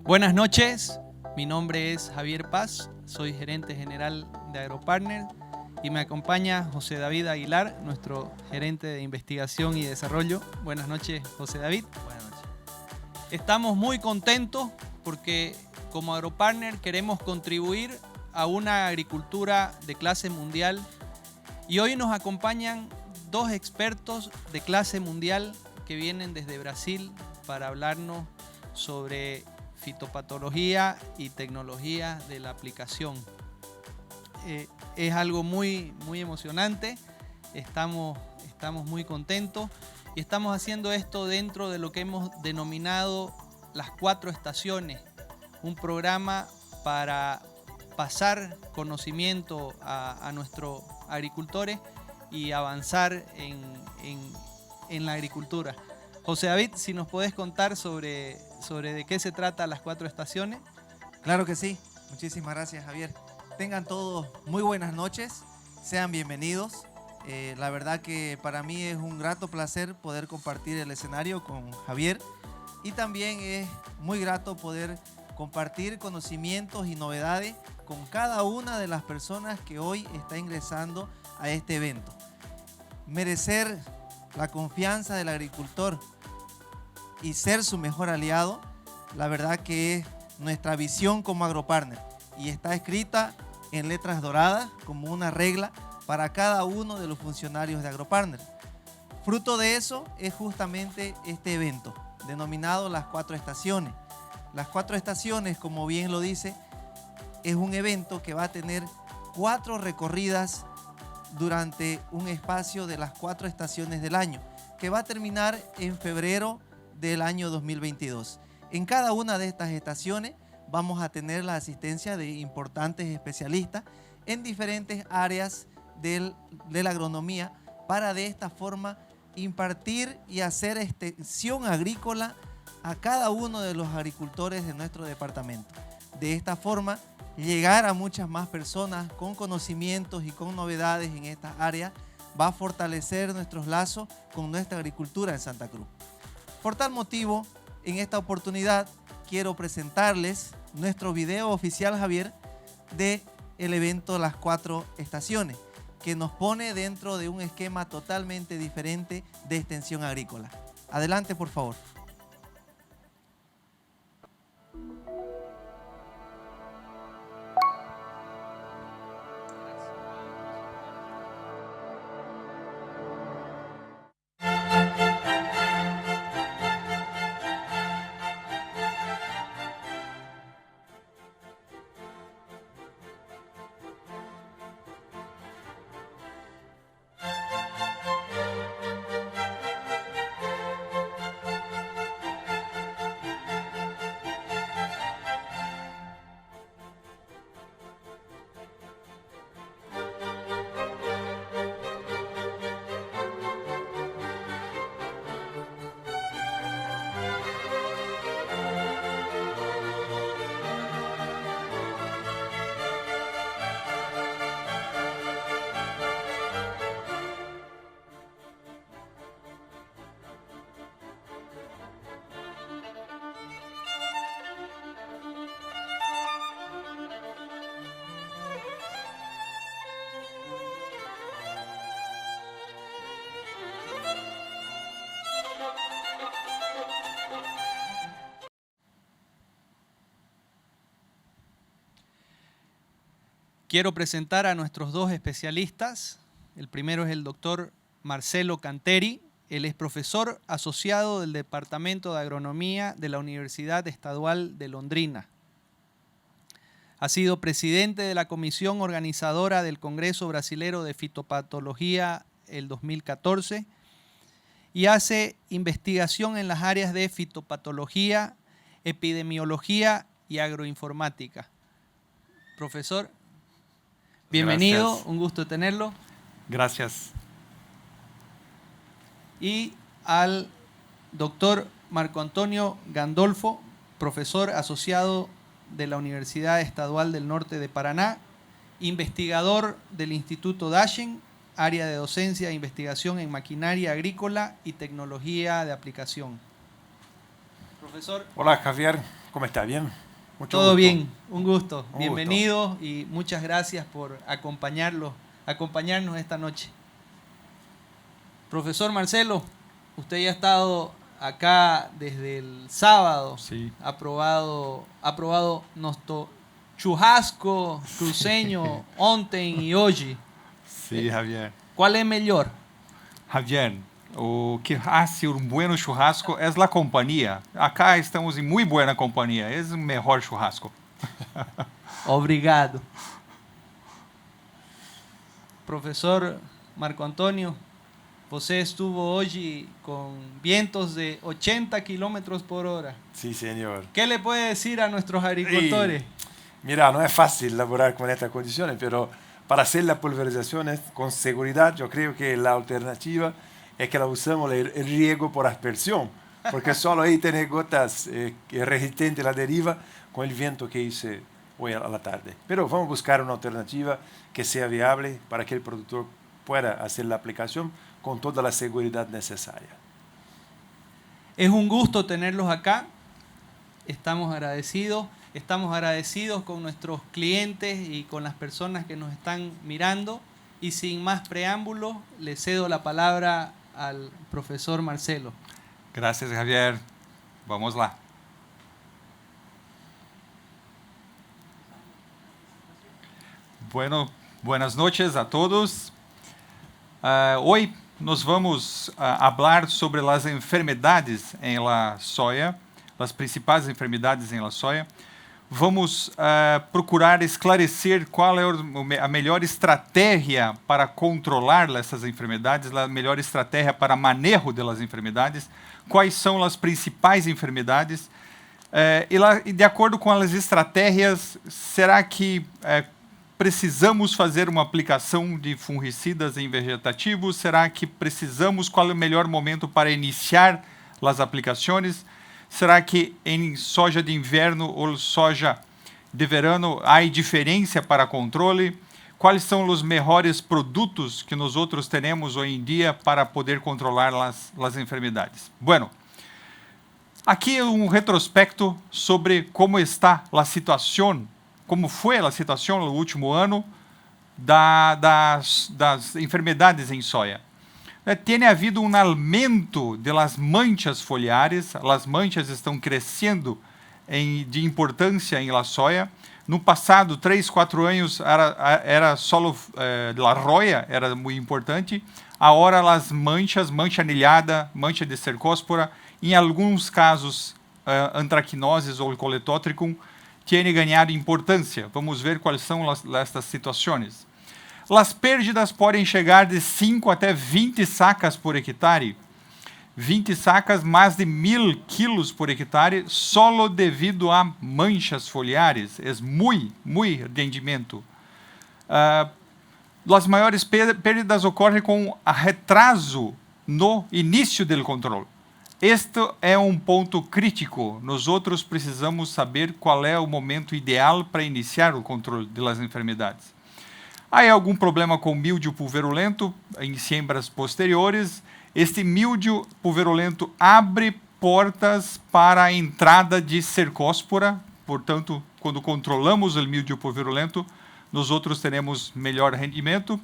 Buenas noches, mi nombre es Javier Paz, soy gerente general de Agropartner y me acompaña José David Aguilar, nuestro gerente de investigación y desarrollo. Buenas noches, José David. Buenas noches. Estamos muy contentos porque como Agropartner queremos contribuir a una agricultura de clase mundial y hoy nos acompañan dos expertos de clase mundial que vienen desde Brasil para hablarnos sobre fitopatología y tecnología de la aplicación. Es algo muy emocionante, estamos muy contentos y estamos haciendo esto dentro de lo que hemos denominado las 4 estaciones, un programa para pasar conocimiento a nuestros agricultores y avanzar en la agricultura. José David, si nos podés contar sobre de qué se trata las 4 estaciones. Claro que sí. Muchísimas gracias, Javier. Tengan todos muy buenas noches. Sean bienvenidos. La verdad que para mí es un grato placer poder compartir el escenario con Javier. Y también es muy grato poder compartir conocimientos y novedades con cada una de las personas que hoy está ingresando a este evento. Merecer la confianza del agricultor y ser su mejor aliado, la verdad que es nuestra visión como Agropartner y está escrita en letras doradas como una regla para cada uno de los funcionarios de Agropartner. Fruto de eso es justamente este evento, denominado las 4 estaciones. Las 4 estaciones, como bien lo dice, es un evento que va a tener 4 recorridas durante un espacio de las 4 estaciones del año, que va a terminar en febrero del año 2022. En cada una de estas estaciones vamos a tener la asistencia de importantes especialistas en diferentes áreas de la agronomía para de esta forma impartir y hacer extensión agrícola a cada uno de los agricultores de nuestro departamento. De esta forma llegar a muchas más personas con conocimientos y con novedades en estas áreas va a fortalecer nuestros lazos con nuestra agricultura en Santa Cruz. Por tal motivo, en esta oportunidad quiero presentarles nuestro video oficial, Javier, del evento Las 4 Estaciones, que nos pone dentro de un esquema totalmente diferente de extensión agrícola. Adelante, por favor. Quiero presentar a nuestros dos especialistas. El primero es el doctor Marcelo Canteri. Él es profesor asociado del Departamento de Agronomía de la Universidad Estadual de Londrina. Ha sido presidente de la comisión organizadora del Congreso Brasilero de Fitopatología el 2014 y hace investigación en las áreas de fitopatología, epidemiología y agroinformática. Profesor, bienvenido, gracias. Un gusto tenerlo. Gracias. Y al doctor Marco Antonio Gandolfo, profesor asociado de la Universidad Estadual del Norte de Paraná, investigador del Instituto Dashen, área de docencia e investigación en maquinaria agrícola y tecnología de aplicación. Profesor. Hola Javier, ¿cómo está? ¿Bien? Mucho Todo gusto. bien, un gusto. Un Bienvenido y muchas gracias por acompañarnos esta noche. Profesor Marcelo, usted ya ha estado acá desde el sábado. Sí. Ha probado nuestro churrasco cruceño ontem e hoje. Sí, Javier. ¿Cuál es mejor? Javier, o que hace un buen churrasco es la compañía. Acá estamos en muy buena compañía. Es el mejor churrasco. Obrigado. Professor Marco Antônio, você estuvo hoje com vientos de 80 kilómetros por hora. Sí, señor. ¿Qué le puede decir a nuestros agricultores? Mira, no es fácil laborar con estas condiciones, pero para hacer la pulverización con seguridad, yo creo que la alternativa es que la usamos el riego por aspersión, porque solo ahí tiene gotas resistentes a la deriva con el viento que hice hoy a la tarde. Pero vamos a buscar una alternativa que sea viable para que el productor pueda hacer la aplicación con toda la seguridad necesaria. Es un gusto tenerlos acá. Estamos agradecidos con nuestros clientes y con las personas que nos están mirando. Y sin más preámbulos, le cedo la palabra al profesor Marcelo. Gracias, Javier. Vamos lá. Bueno, buenas noches a todos. Hoy nos vamos hablar sobre las enfermedades en la soya, las principais enfermedades em la soya. Vamos procurar esclarecer qual é a melhor estratégia para controlar essas enfermedades, a melhor estratégia para manejo das enfermedades, quais são as principais enfermedades. E de acordo com as estratégias, será que precisamos fazer uma aplicação de fungicidas em vegetativos? Será que precisamos? Qual é o melhor momento para iniciar as aplicações? Será que em soja de inverno ou soja de verano há diferença para controle? Quais são os melhores produtos que nós outros temos hoje em dia para poder controlar as enfermidades? Bueno, aqui é um retrospecto sobre como está a situação, como foi a situação no último ano das enfermedades em soja. Tem havido um aumento das manchas foliares, as manchas estão crescendo de importância em la soja. No passado, 3, 4 anos, era só a roya, era muito importante. Agora, as manchas, mancha anilhada, mancha de cercóspora, em alguns casos, antracnoses ou coletótricum, têm ganhado importância. Vamos ver quais são estas situações. As perdas podem chegar de 5 até 20 sacas por hectare. 20 sacas, mais de 1.000 quilos por hectare, solo devido a manchas foliares. É muito rendimento. As maiores perdas ocorrem com retraso no início do controle. Este é um ponto crítico. Nós outros precisamos saber qual é o momento ideal para iniciar o controle das enfermidades. Há algum problema com míldio pulverulento em siembras posteriores. Este míldio pulverulento abre portas para a entrada de cercóspora. Portanto, quando controlamos o míldio pulverulento, nós outros teremos melhor rendimento.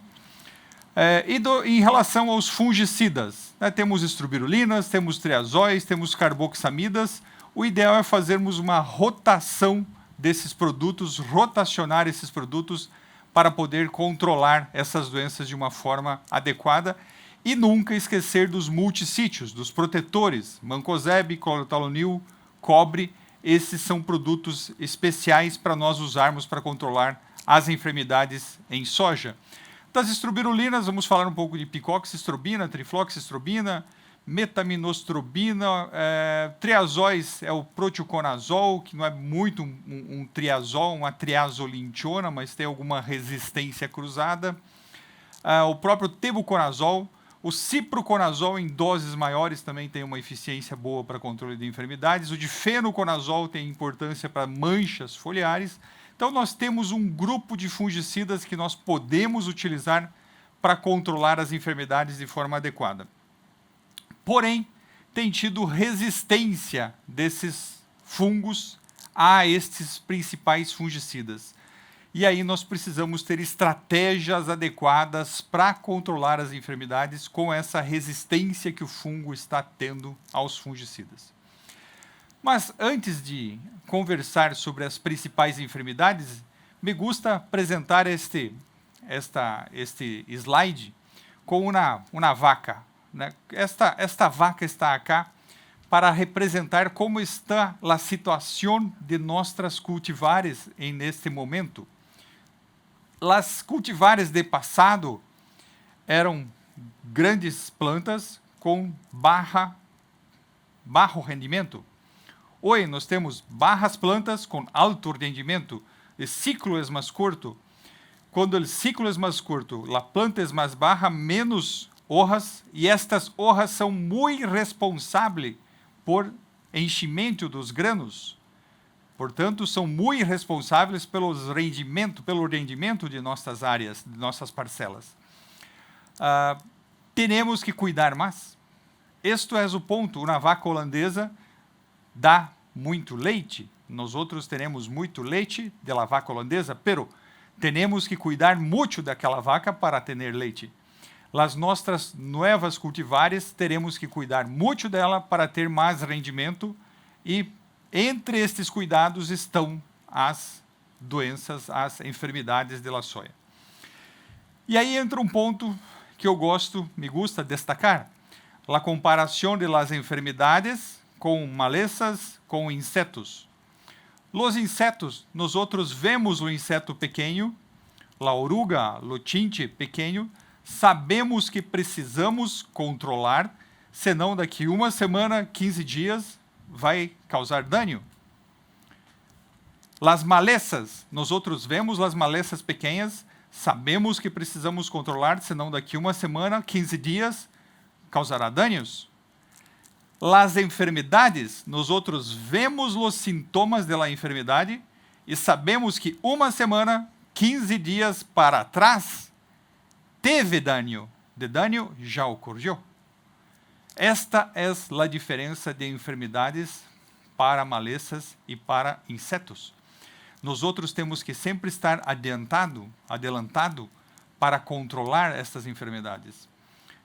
Em relação aos fungicidas, temos estrubirulinas, temos triazóis, temos carboxamidas. O ideal é fazermos uma rotação desses produtos, rotacionar esses produtos para poder controlar essas doenças de uma forma adequada e nunca esquecer dos multissítios, dos protetores, mancozeb, clorotalonil, cobre. Esses são produtos especiais para nós usarmos para controlar as enfermidades em soja. Das estrubirulinas, vamos falar um pouco de picoxistrobina, trifloxistrobina, metaminostrobina, triazóis é o proteoconazol, que não é muito um triazol, uma triazolintiona, mas tem alguma resistência cruzada. O próprio tebuconazol, o ciproconazol em doses maiores também tem uma eficiência boa para controle de enfermidades. O difenoconazol tem importância para manchas foliares. Então, nós temos um grupo de fungicidas que nós podemos utilizar para controlar as enfermidades de forma adequada. Porém, tem tido resistência desses fungos a estes principais fungicidas. E aí nós precisamos ter estratégias adequadas para controlar as enfermidades com essa resistência que o fungo está tendo aos fungicidas. Mas antes de conversar sobre as principais enfermidades, me gusta apresentar este slide com uma vaca, né? Esta vaca está aqui para representar como está a situação de nossas cultivares neste momento. As cultivares de passado eram grandes plantas com baixo rendimento. Hoje nós temos baixas plantas com alto rendimento. O ciclo é mais curto. Quando o ciclo é mais curto, a planta é mais baixa, menos hojas, e estas hojas são muito responsáveis por enchimento dos granos. Portanto, são muito responsáveis pelo rendimento de nossas áreas, de nossas parcelas. Temos que cuidar mais. Este é o ponto. Uma vaca holandesa dá muito leite. Nós outros temos muito leite da vaca holandesa, pero temos que cuidar muito daquela vaca para ter leite. As nossas novas cultivares teremos que cuidar muito dela para ter mais rendimento, e entre estes cuidados estão as doenças, as enfermidades da soja. E aí entra um ponto que me gusta destacar: a comparação de las enfermidades com malezas, com insetos. Os insetos, nós outros vemos o inseto pequeno, a oruga, o chinche pequeno, sabemos que precisamos controlar, senão daqui uma semana, 15 dias, vai causar dano. As malezas, nós outros vemos as malezas pequenas, sabemos que precisamos controlar, senão daqui uma semana, 15 dias, causará danos. As enfermidades, nós outros vemos os sintomas da enfermidade e sabemos que uma semana, 15 dias para trás, teve dano. De dano já ocorreu. Esta é a diferença de enfermidades para malezas e para insetos. Nós outros temos que sempre estar adelantado para controlar estas enfermidades.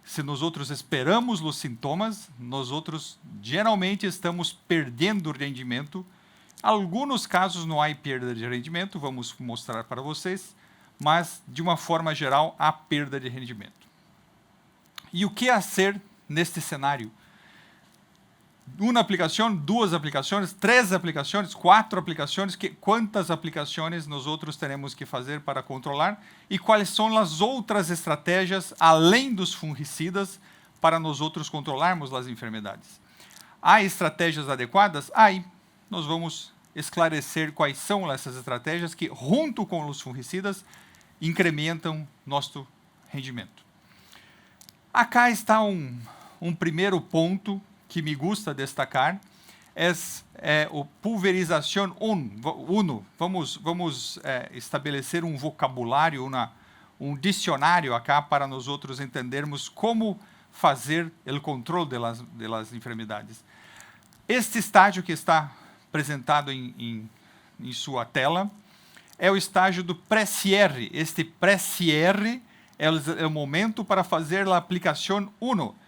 Se nós outros esperamos os sintomas, nós outros geralmente estamos perdendo rendimento. Em alguns casos não há perda de rendimento, vamos mostrar para vocês, mas de uma forma geral há perda de rendimento. E o que fazer neste cenário? Uma aplicação, duas aplicações, três aplicações, quatro aplicações, quantas aplicações nós outros teremos que fazer para controlar e quais são as outras estratégias além dos fungicidas para nós outros controlarmos as enfermidades. Há estratégias adequadas? Aí nós vamos esclarecer quais são essas estratégias que, junto com os fungicidas, incrementam nosso rendimento. Acá está um primeiro ponto que me gusta destacar, é o pulverização 1. Vamos estabelecer um vocabulário, um dicionário acá para nós outros entendermos como fazer o controle das enfermidades. Este estágio que está apresentado em sua tela é o estágio do pré-cierre. Este pré-cierre é o momento para fazer a aplicação 1.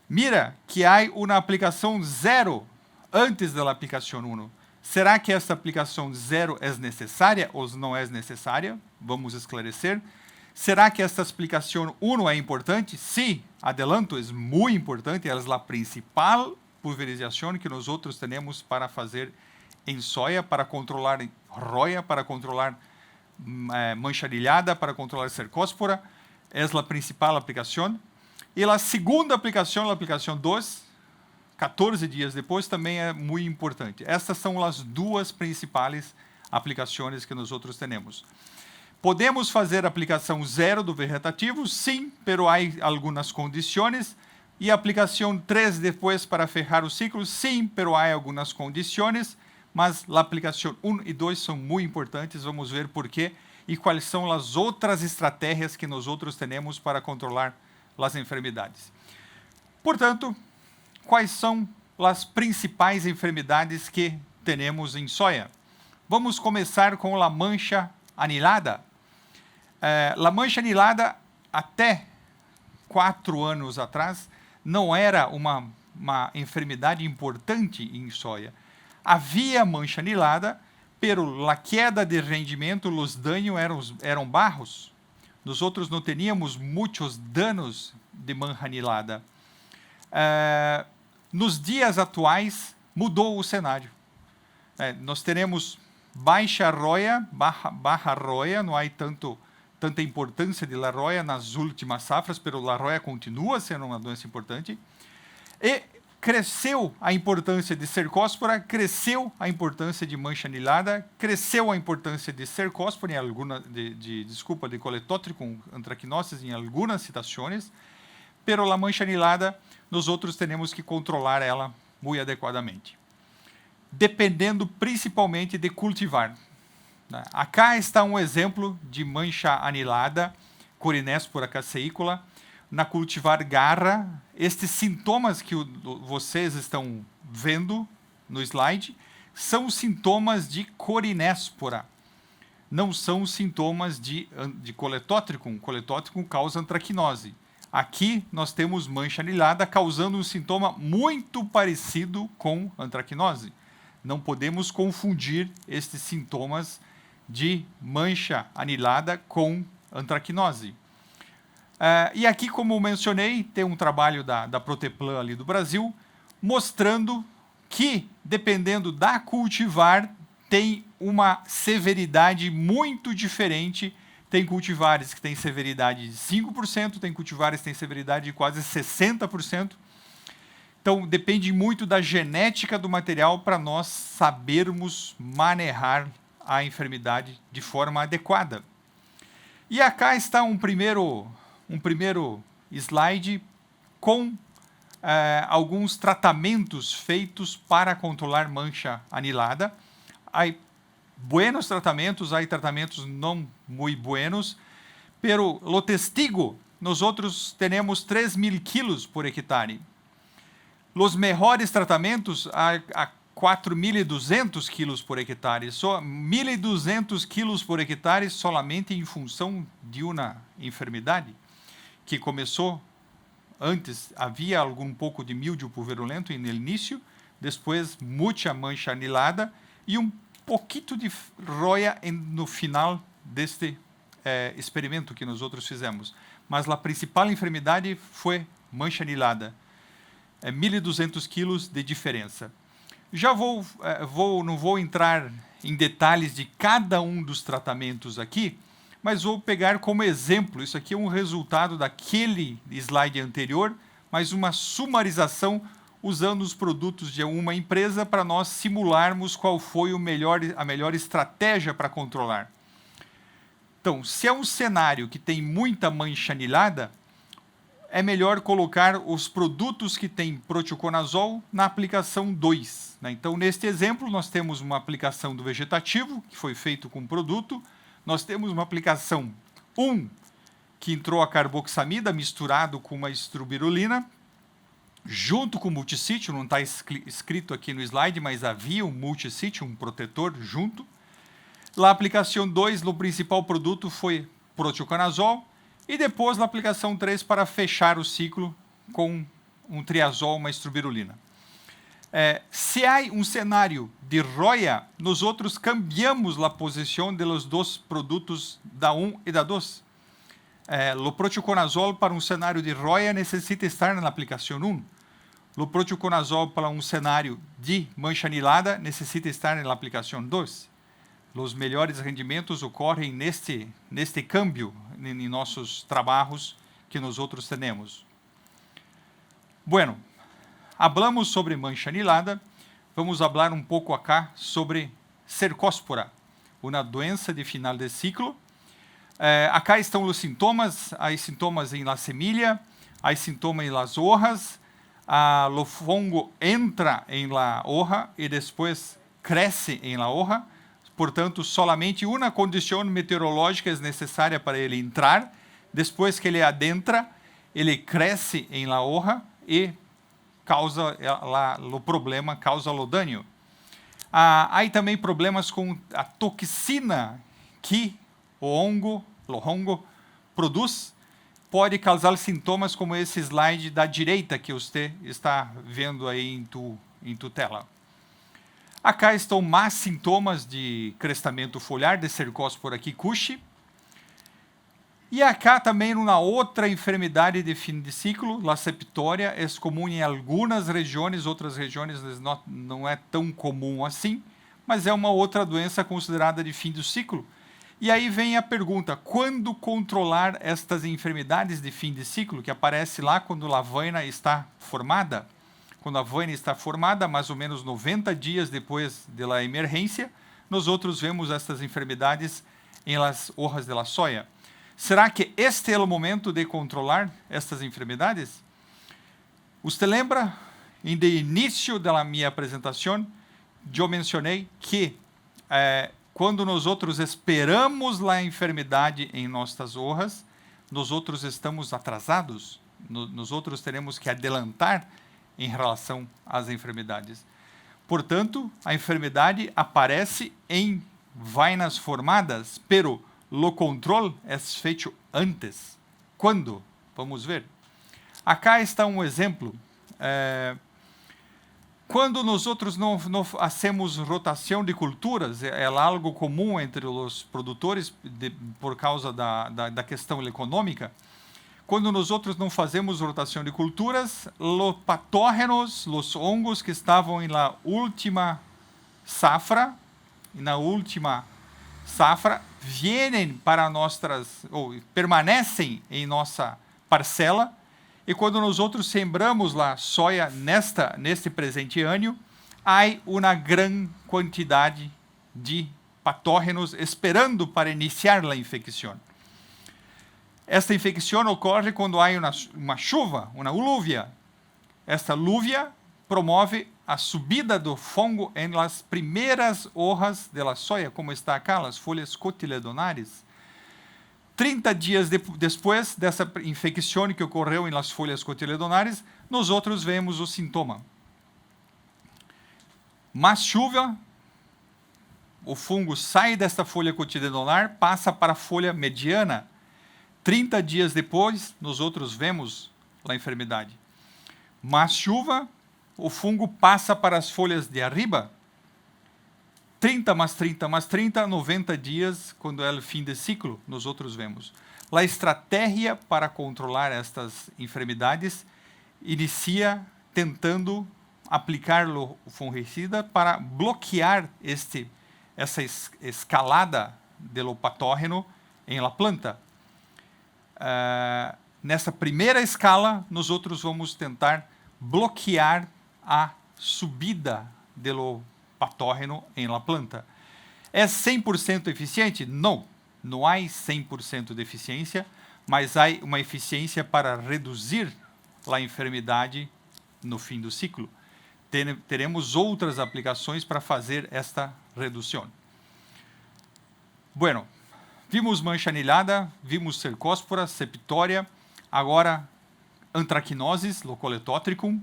Mira que há uma aplicação 0 antes da aplicação 1. Será que essa aplicação 0 é necessária ou não é necessária? Vamos esclarecer. Será que esta aplicação 1 é importante? Sim, adelanto, é muito importante. Ela é a principal pulverização que nós outros temos para fazer em soja, para controlar roya, para controlar mancharilhada, para controlar cercóspora. É a principal aplicação. E a segunda aplicação, a aplicação 2, 14 dias depois, também é muito importante. Estas são as duas principais aplicações que nós outros temos. Podemos fazer a aplicação 0 do vegetativo? Sim, pero há algumas condições. E a aplicação 3 depois para fechar o ciclo? Sim, pero há algumas condições. Mas a aplicação 1 e 2 são muito importantes. Vamos ver por quê e quais são as outras estratégias que nós outros temos para controlar as enfermidades. Portanto, quais são as principais enfermidades que temos em soja. Vamos começar com a mancha anilada. A mancha anilada, até 4 anos atrás, não era uma enfermidade importante em soja. Havia mancha anilada, pero la queda de rendimento, os danos eram bajos. Nós outros não teníamos muitos danos de mancha anilada. Nos dias atuais, mudou o cenário. Nós teremos baixa roya, baja roya, não há tanta importância de la roya nas últimas safras, pero la roya continua sendo uma doença importante. E cresceu a importância de cercóspora, cresceu a importância de mancha anilada, cresceu a importância de cercóspora, de coletótrico antracnosis em algumas situações, pero a mancha anilada, nós outros temos que controlar ela muito adequadamente, dependendo principalmente de cultivar. Acá está um exemplo de mancha anilada, Corynesporum caseícola, na cultivar garra. Estes sintomas que vocês estão vendo no slide são sintomas de Corynesporum, não são sintomas de coletótrico. Coletótrico causa antracnose. Aqui nós temos mancha anilada causando um sintoma muito parecido com antracnose. Não podemos confundir estes sintomas de mancha anilada com antracnose. E aqui, como mencionei, tem um trabalho da Proteplan ali do Brasil, mostrando que, dependendo da cultivar, tem uma severidade muito diferente. Tem cultivares que têm severidade de 5%, tem cultivares que têm severidade de quase 60%. Então, depende muito da genética do material para nós sabermos manejar a enfermidade de forma adequada. E acá está um primeiro slide com alguns tratamentos feitos para controlar mancha anilada. Há buenos tratamentos, há tratamentos não muito buenos, pero lo testigo, nós outros temos 3.000 quilos por hectare. Os melhores tratamentos a 4.200 quilos por hectare, só 1.200 quilos por hectare solamente em função de uma enfermidade que começou antes, havia algum pouco de míldio pulverulento no início, depois muita mancha anilada e um pouquinho de roya no final deste experimento que nós outros fizemos. Mas a principal enfermidade foi mancha anilada. 1.200 quilos de diferença. Já não vou entrar em detalhes de cada um dos tratamentos aqui, mas vou pegar como exemplo, isso aqui é um resultado daquele slide anterior, mas uma sumarização usando os produtos de uma empresa para nós simularmos qual foi a melhor estratégia para controlar. Então, se é um cenário que tem muita mancha anilada, é melhor colocar os produtos que têm proteoconazol na aplicação 2. Então, neste exemplo, nós temos uma aplicação do vegetativo, que foi feito com produto. Nós temos uma aplicação 1, que entrou a carboxamida misturado com uma estrubirulina, junto com o multissítio, não está escrito aqui no slide, mas havia um multissítio, um protetor junto. Na aplicação 2, o principal produto foi proteoconazol, e depois na aplicação 3 para fechar o ciclo com um triazol, uma estrubirulina. Se há um cenário de roya, nós outros cambiamos a posição dos dois produtos da 1 e da 2. O proteoconazol para um cenário de roya necessita estar na aplicação 1. O proteoconazol para um cenário de mancha anilada necessita estar na aplicação 2. Os melhores rendimentos ocorrem neste câmbio em nossos trabalhos que nós outros temos. Bueno, hablamos sobre mancha anilada, vamos falar um pouco acá sobre cercóspora, uma doença de final de ciclo. Acá estão os sintomas, há sintomas em la semilla, há sintomas em las hojas, o fungo entra em la hoja e depois cresce em la hoja. Portanto, solamente uma condição meteorológica é necessária para ele entrar. Depois que ele adentra, ele cresce em la hoja e causa o problema, causa o dano. Há também problemas com a toxina que o hongo produz, pode causar sintomas como esse slide da direita que você está vendo aí em tu tela. Acá estão mais sintomas de crescimento foliar, de Cercospora quicuxi. E acá também uma outra enfermidade de fim de ciclo, a septória, é comum em algumas regiões, outras regiões não é tão comum assim, mas é uma outra doença considerada de fim do ciclo. E aí vem a pergunta, quando controlar estas enfermidades de fim de ciclo, que aparece lá quando a vaina está formada? Quando a vaina está formada, mais ou menos 90 dias depois da emergência, nós outros vemos estas enfermidades em las hojas de la soya. Será que este é o momento de controlar estas enfermidades? Você lembra, no início da minha apresentação, eu mencionei que quando nós outros esperamos a enfermidade em nossas hojas, nós outros estamos atrasados, nós outros teremos que adelantar em relação às enfermidades. Portanto, a enfermidade aparece em vainas formadas, pero o controle é feito antes. Quando? Vamos ver. Acá está um exemplo. Quando nós outros não hacemos rotação de culturas, é algo comum entre os produtores por causa da questão econômica. Quando nós outros não fazemos rotação de culturas, os patógenos, os hongos que estavam na última safra, vêm para permanecem em nossa parcela, e quando nós outros sembramos a soja neste presente ano, há uma grande quantidade de patógenos esperando para iniciar a infecção. Esta infecção ocorre quando há uma chuva, uma alúvia. Esta alúvia promove a subida do fungo em las primeiras hojas de la soya, como está acá, as folhas cotiledonares. 30 dias depois dessa infecção que ocorreu em las folhas cotiledonares, nós outros vemos o sintoma. Mais chuva, o fungo sai desta folha cotiledonar, passa para a folha mediana. 30 dias depois, nós outros vemos a enfermidade. Mais chuva, o fungo passa para as folhas de arriba. 30 mais 30 mais 30, 90 dias, quando é o fim de ciclo, nós outros vemos. A estratégia para controlar estas enfermidades inicia tentando aplicar o fungicida para bloquear essa escalada do patógeno em la planta. Nessa primeira escala, nós outros vamos tentar bloquear a subida do patógeno em la planta. É 100% eficiente? Não, não há 100% de eficiência, mas há uma eficiência para reduzir a enfermidade no fim do ciclo. Teremos outras aplicações para fazer esta redução. Bueno, vimos mancha anilhada, vimos cercóspora, septória, agora antracnoses, o coletótricum.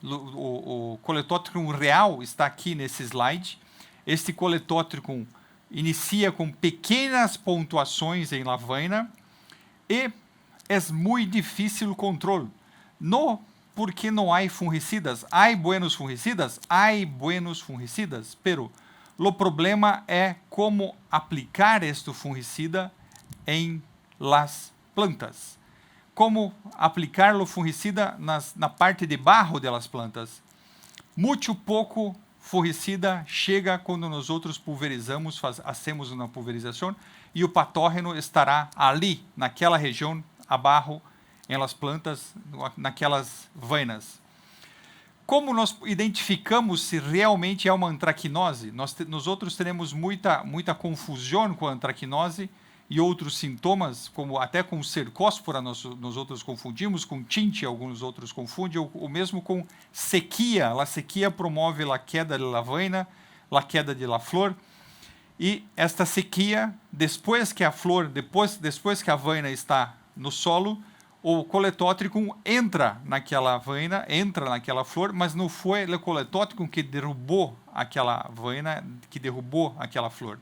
O coletótricum real está aqui nesse slide. Este coletótricum inicia com pequenas pontuações em la vaina e é muito difícil o controle. Não porque não há fungicidas. Há buenos fungicidas? Há buenos fungicidas, pero o problema é como aplicar este fungicida em las plantas. Como aplicar o fungicida na parte de barro das plantas. Muito pouco fungicida chega quando nós outros pulverizamos, fazemos uma pulverização e o patógeno estará ali, naquela região, abaixo, em las plantas, naquelas vainas. Como nós identificamos se realmente é uma antracnose? Nós outros teremos muita confusão com a antracnose e outros sintomas, como até com cercóspora nós outros confundimos, com tinte alguns outros confundem, ou mesmo com sequia. A sequia promove a queda da vaina, a queda de la flor, e esta sequia, depois que a flor, depois que a vaina está no solo, o coletótricum entra naquela aveina, entra naquela flor, mas não foi o coletótricum que derrubou aquela aveina, que derrubou aquela flor.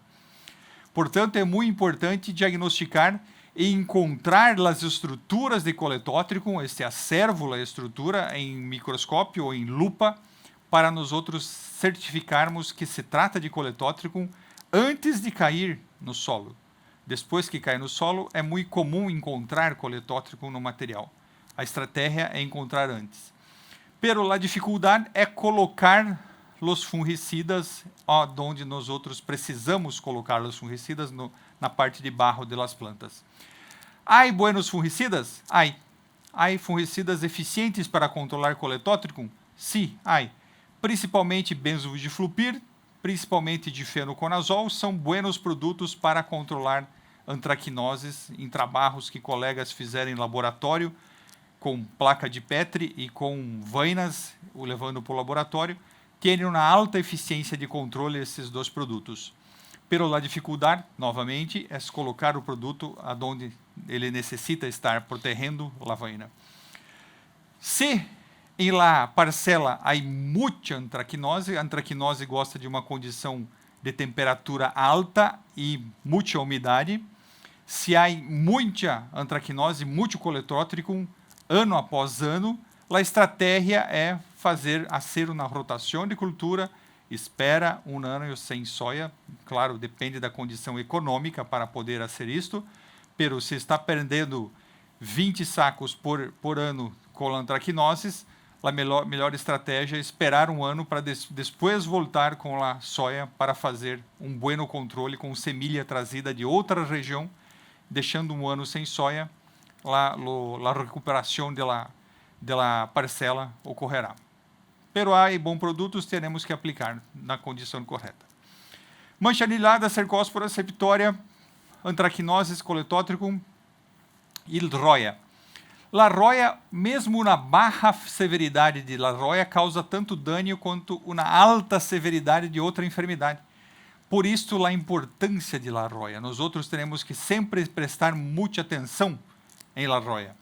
Portanto, é muito importante diagnosticar e encontrar as estruturas de coletótricum, este acervo, a estrutura, em microscópio ou em lupa, para nós outros certificarmos que se trata de coletótricum antes de cair no solo. Depois que cai no solo, é muito comum encontrar coletótricum no material. A estratégia é encontrar antes. Pero a dificuldade é colocar os fungicidas onde nós outros precisamos colocar os fungicidas na parte de barro das plantas. Há buenos fungicidas? Há fungicidas eficientes para controlar coletótricum? Sim, há. Principalmente benzodiazepinur, principalmente difenoconazol, são buenos produtos para controlar antracnoses em trabalhos que colegas fizeram em laboratório, com placa de Petri e com vainas, o levando para o laboratório, têm uma alta eficiência de controle esses dois produtos. Pero a dificuldade, novamente, é colocar o produto onde ele necessita estar protegendo a vaina. Se em la parcela há muita antracnose, a antracnose gosta de uma condição de temperatura alta e muita umidade. Se há muita antracnose, muito coletótricum, ano após ano, a estratégia é fazer uma rotação de cultura, espera um ano sem soja, claro, depende da condição econômica para poder fazer isto, pero se está perdendo 20 sacos por ano com antracnoses, a melhor estratégia é esperar um ano para depois voltar com a soja para fazer um bom controle com semilha trazida de outra região, deixando um ano sem soja, a recuperação da parcela ocorrerá. Pero há bons produtos, teremos que aplicar na condição correta. Mancha anilhada, cercóspora, septória, antracnoses, coletótricum e roia. La roia, mesmo na baixa severidade de la roia, causa tanto dano quanto uma alta severidade de outra enfermidade. Por isso, a importância de la roia. Nós outros teremos que sempre prestar muita atenção em la roia.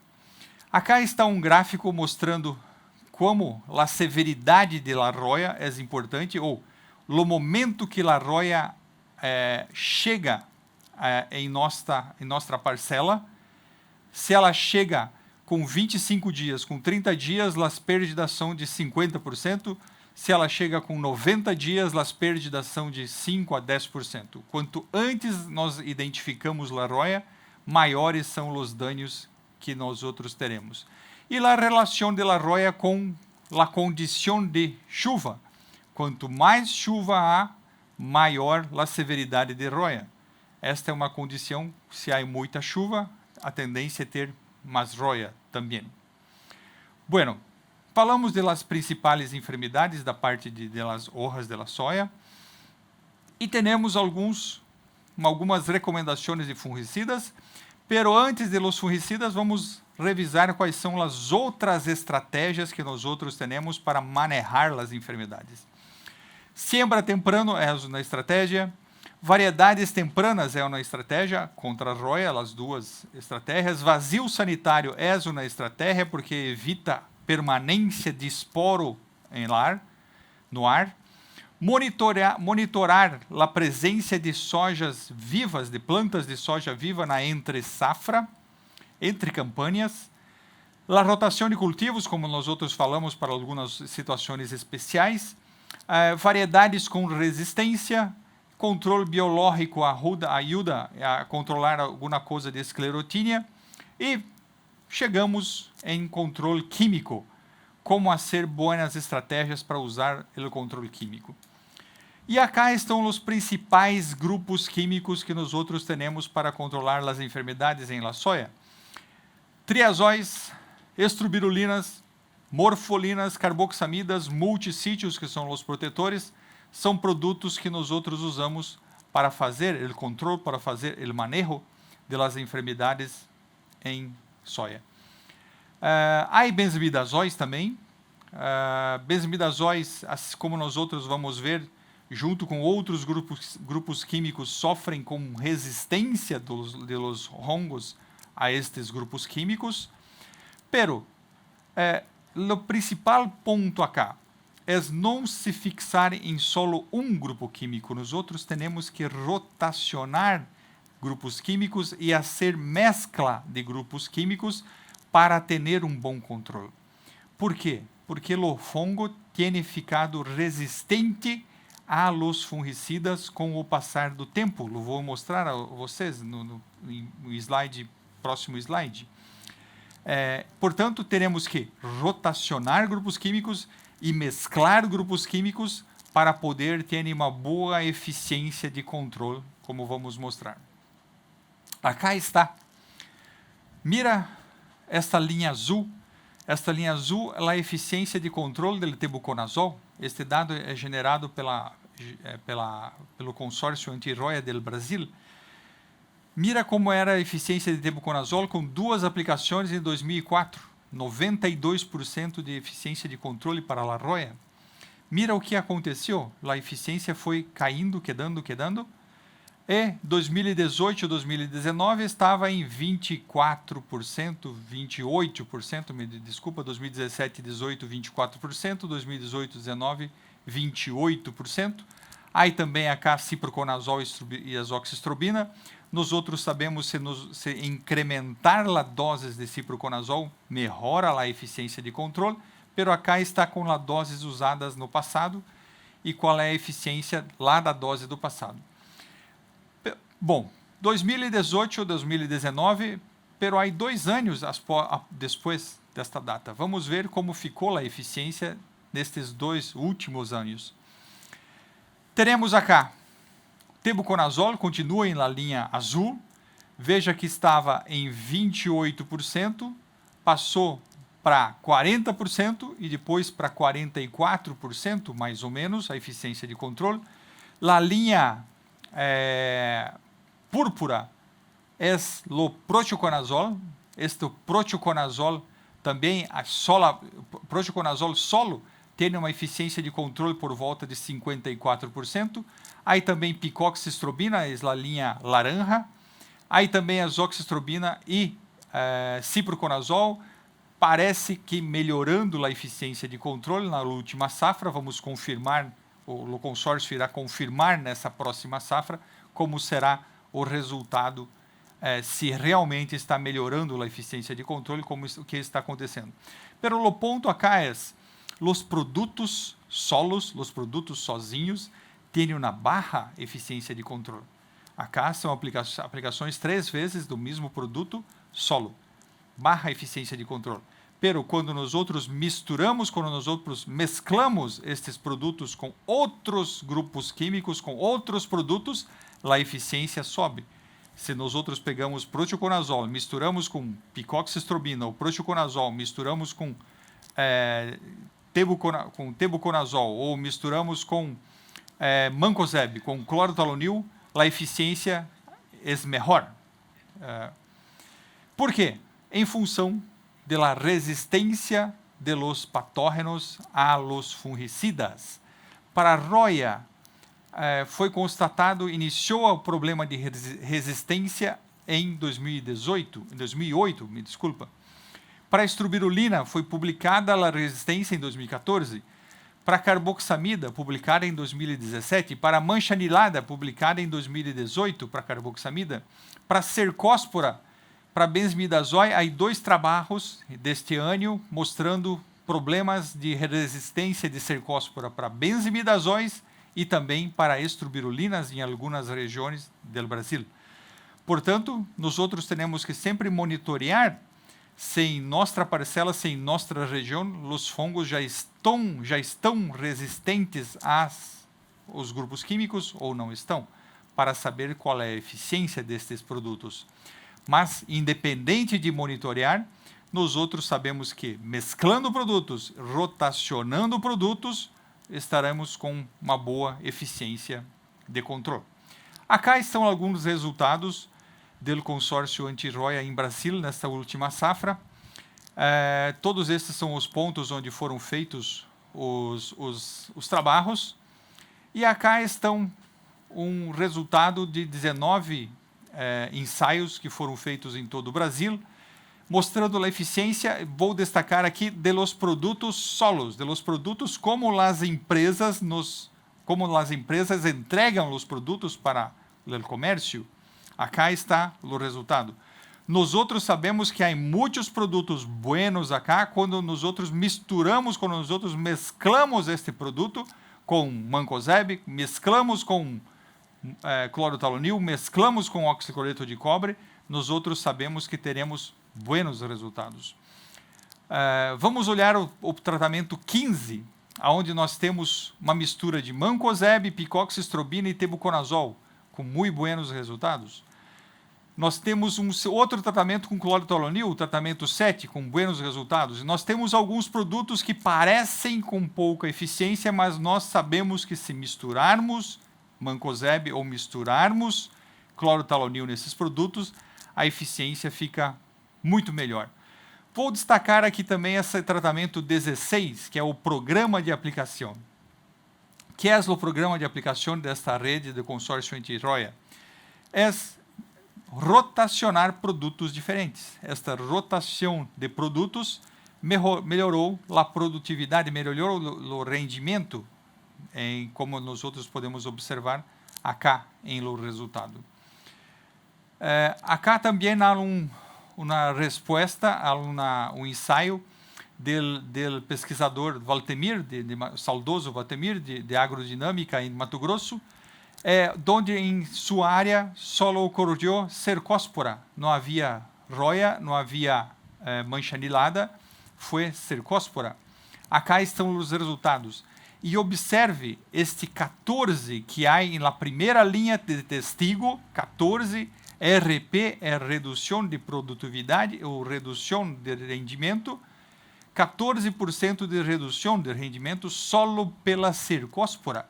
Acá está um gráfico mostrando como a severidade de la roia é importante, ou no momento que la roia chega em nossa parcela, se ela chega com 25 dias, com 30 dias, as perdas são de 50%. Se ela chega com 90 dias, as perdas são de 5 a 10%. Quanto antes nós identificamos a roia, maiores são os danos que nós outros teremos. E a relação de la roia com a condição de chuva. Quanto mais chuva há, maior a severidade de roia. Esta é uma condição, se há muita chuva, a tendência é ter mais roia também. Bueno, falamos das principais enfermidades da parte das hojas da soja e temos algumas recomendações de fungicidas, pero antes de los fungicidas vamos revisar quais são as outras estratégias que nós outros temos para manejar as enfermidades. Siembra temprano é uma estratégia. Variedades tempranas é uma estratégia contra a roia, as duas estratégias. Vazio sanitário é uma estratégia porque evita permanência de esporo no ar. Monitorar a presença de sojas vivas, de plantas de soja viva na entre safra, entre campanhas. A rotação de cultivos, como nós outros falamos para algumas situações especiais. Variedades com resistência. Controle biológico ajuda a controlar alguma coisa de esclerotínia e chegamos em controle químico, como fazer boas estratégias para usar o controle químico. E acá estão os principais grupos químicos que nós outros temos para controlar as enfermidades em la soja. Triazóis, estrobirulinas, morfolinas, carboxamidas, multissítios, que são os protetores, são produtos que nós outros usamos para fazer o controle, para fazer o manejo das enfermidades em soja. Há benzimidazóis também. Benzimidazóis, como nós outros vamos ver, junto com outros grupos químicos, sofrem com resistência dos hongos a estes grupos químicos. Pero, o principal ponto acá é não se fixar em solo um grupo químico. Nós outros temos que rotacionar grupos químicos e fazer mescla de grupos químicos para ter um bom controle. Por quê? Porque o fungo tem ficado resistente a los fungicidas com o passar do tempo. Eu vou mostrar a vocês no slide, próximo slide. Portanto, teremos que rotacionar grupos químicos e mesclar grupos químicos para poder ter uma boa eficiência de controle, como vamos mostrar. Acá está. Mira esta linha azul. Esta linha azul é a eficiência de controle do tebuconazol. Este dado é generado pelo consórcio anti-roya do Brasil. Mira como era a eficiência de tebuconazol com 2 aplicações em 2004. 92% de eficiência de controle para a roya. Mira o que aconteceu. A eficiência foi caindo, quedando. E 2018 e 2019 estava em 24%, 28%, me desculpa, 2017 e 18, 24%, 2018 e 19, 28%. Aí também a ciproconazol e azoxestrobina. Nós outros sabemos se incrementar a doses de ciproconazol melhora a eficiência de controle, pero acá está com as doses usadas no passado e qual é a eficiência lá da dose do passado. Bom, 2018 ou 2019, pero há 2 anos depois desta data. Vamos ver como ficou a eficiência nestes 2 últimos anos. Teremos acá, tebuconazol continua na linha azul. Veja que estava em 28%, passou para 40% e depois para 44%, mais ou menos, a eficiência de controle. A linha púrpura é o proteoconazol. Este proteoconazol também, proteoconazol solo, tem uma eficiência de controle por volta de 54%. Aí também picoxestrobina, é a linha laranja. Aí também azoxestrobina e ciproconazol. Parece que melhorando a eficiência de controle na última safra. Vamos confirmar, o consórcio irá confirmar nessa próxima safra como será o resultado, se realmente está melhorando a eficiência de controle, como o que está acontecendo. Pero o ponto acá é, os produtos solos, os produtos sozinhos, têm uma baixa eficiência de controle. Acá são aplicações 3 vezes do mesmo produto solo. Baixa eficiência de controle. Pero quando nós outros misturamos, quando nós outros mesclamos estes produtos com outros grupos químicos, com outros produtos, a eficiência sobe. Se nós outros pegamos proteoconazol, misturamos com picoxestrobina, ou proteoconazol, misturamos com tebuconazol, ou misturamos com mancozeb, com clorotalonil, a eficiência é melhor. Por quê? Em função da resistência de los patógenos a los fungicidas. Para a roya, foi constatado, iniciou o problema de resistência em 2008, me desculpa. Para a estrubirulina, foi publicada a resistência em 2014. Para a carboxamida, publicada em 2017. Para a manchanilada, publicada em 2018, para a carboxamida. Para a cercóspora, para a benzimidazole, há 2 trabalhos deste ano mostrando problemas de resistência de cercóspora para benzimidazóis e também para estrubirulinas em algumas regiões do Brasil. Portanto, nós outros temos que sempre monitorear se em nossa parcela, se em nossa região, os fungos já estão resistentes aos grupos químicos ou não estão, para saber qual é a eficiência destes produtos. Mas, independente de monitorear, nós outros sabemos que, mesclando produtos, rotacionando produtos, estaremos com uma boa eficiência de controle. Acá estão alguns resultados do consórcio anti-roya em Brasil, nesta última safra. Todos estes são os pontos onde foram feitos os trabalhos. E acá estão um resultado de 19 ensaios que foram feitos em todo o Brasil, mostrando a eficiência. Vou destacar aqui de los produtos solos, de los produtos como as empresas entregam os produtos para o comércio. Acá está o resultado. Nós sabemos que há muitos produtos buenos acá quando nós misturamos, quando nós mesclamos este produto com mancozeb, mesclamos com clorotalonil, mesclamos com oxicloreto de cobre, nós sabemos que teremos buenos resultados. Vamos olhar o tratamento 15, onde nós temos uma mistura de mancozeb, picoxestrobina e tebuconazol, com muito buenos resultados. Nós temos outro tratamento com clorotalonil, o tratamento 7, com buenos resultados. E nós temos alguns produtos que parecem com pouca eficiência, mas nós sabemos que se misturarmos mancozeb ou misturarmos clorotalonil nesses produtos, a eficiência fica muito melhor. Vou destacar aqui também esse tratamento 16, que é o programa de aplicação. Que é o programa de aplicação desta rede de consórcio anti-roya? É rotacionar produtos diferentes. Esta rotação de produtos melhorou a produtividade, melhorou o rendimento, como nós podemos observar acá em o resultado. Acá também há uma resposta a um ensaio do pesquisador Valtemir, saudoso Valtemir, de agrodinâmica em Mato Grosso, onde em sua área só ocorreu cercóspora, não havia roya, não havia mancha anilada, foi cercóspora. Acá estão os resultados. E observe este 14 que há na primeira linha de testigo, 14, RP é redução de produtividade ou redução de rendimento, 14% de redução de rendimento solo pela cercóspora.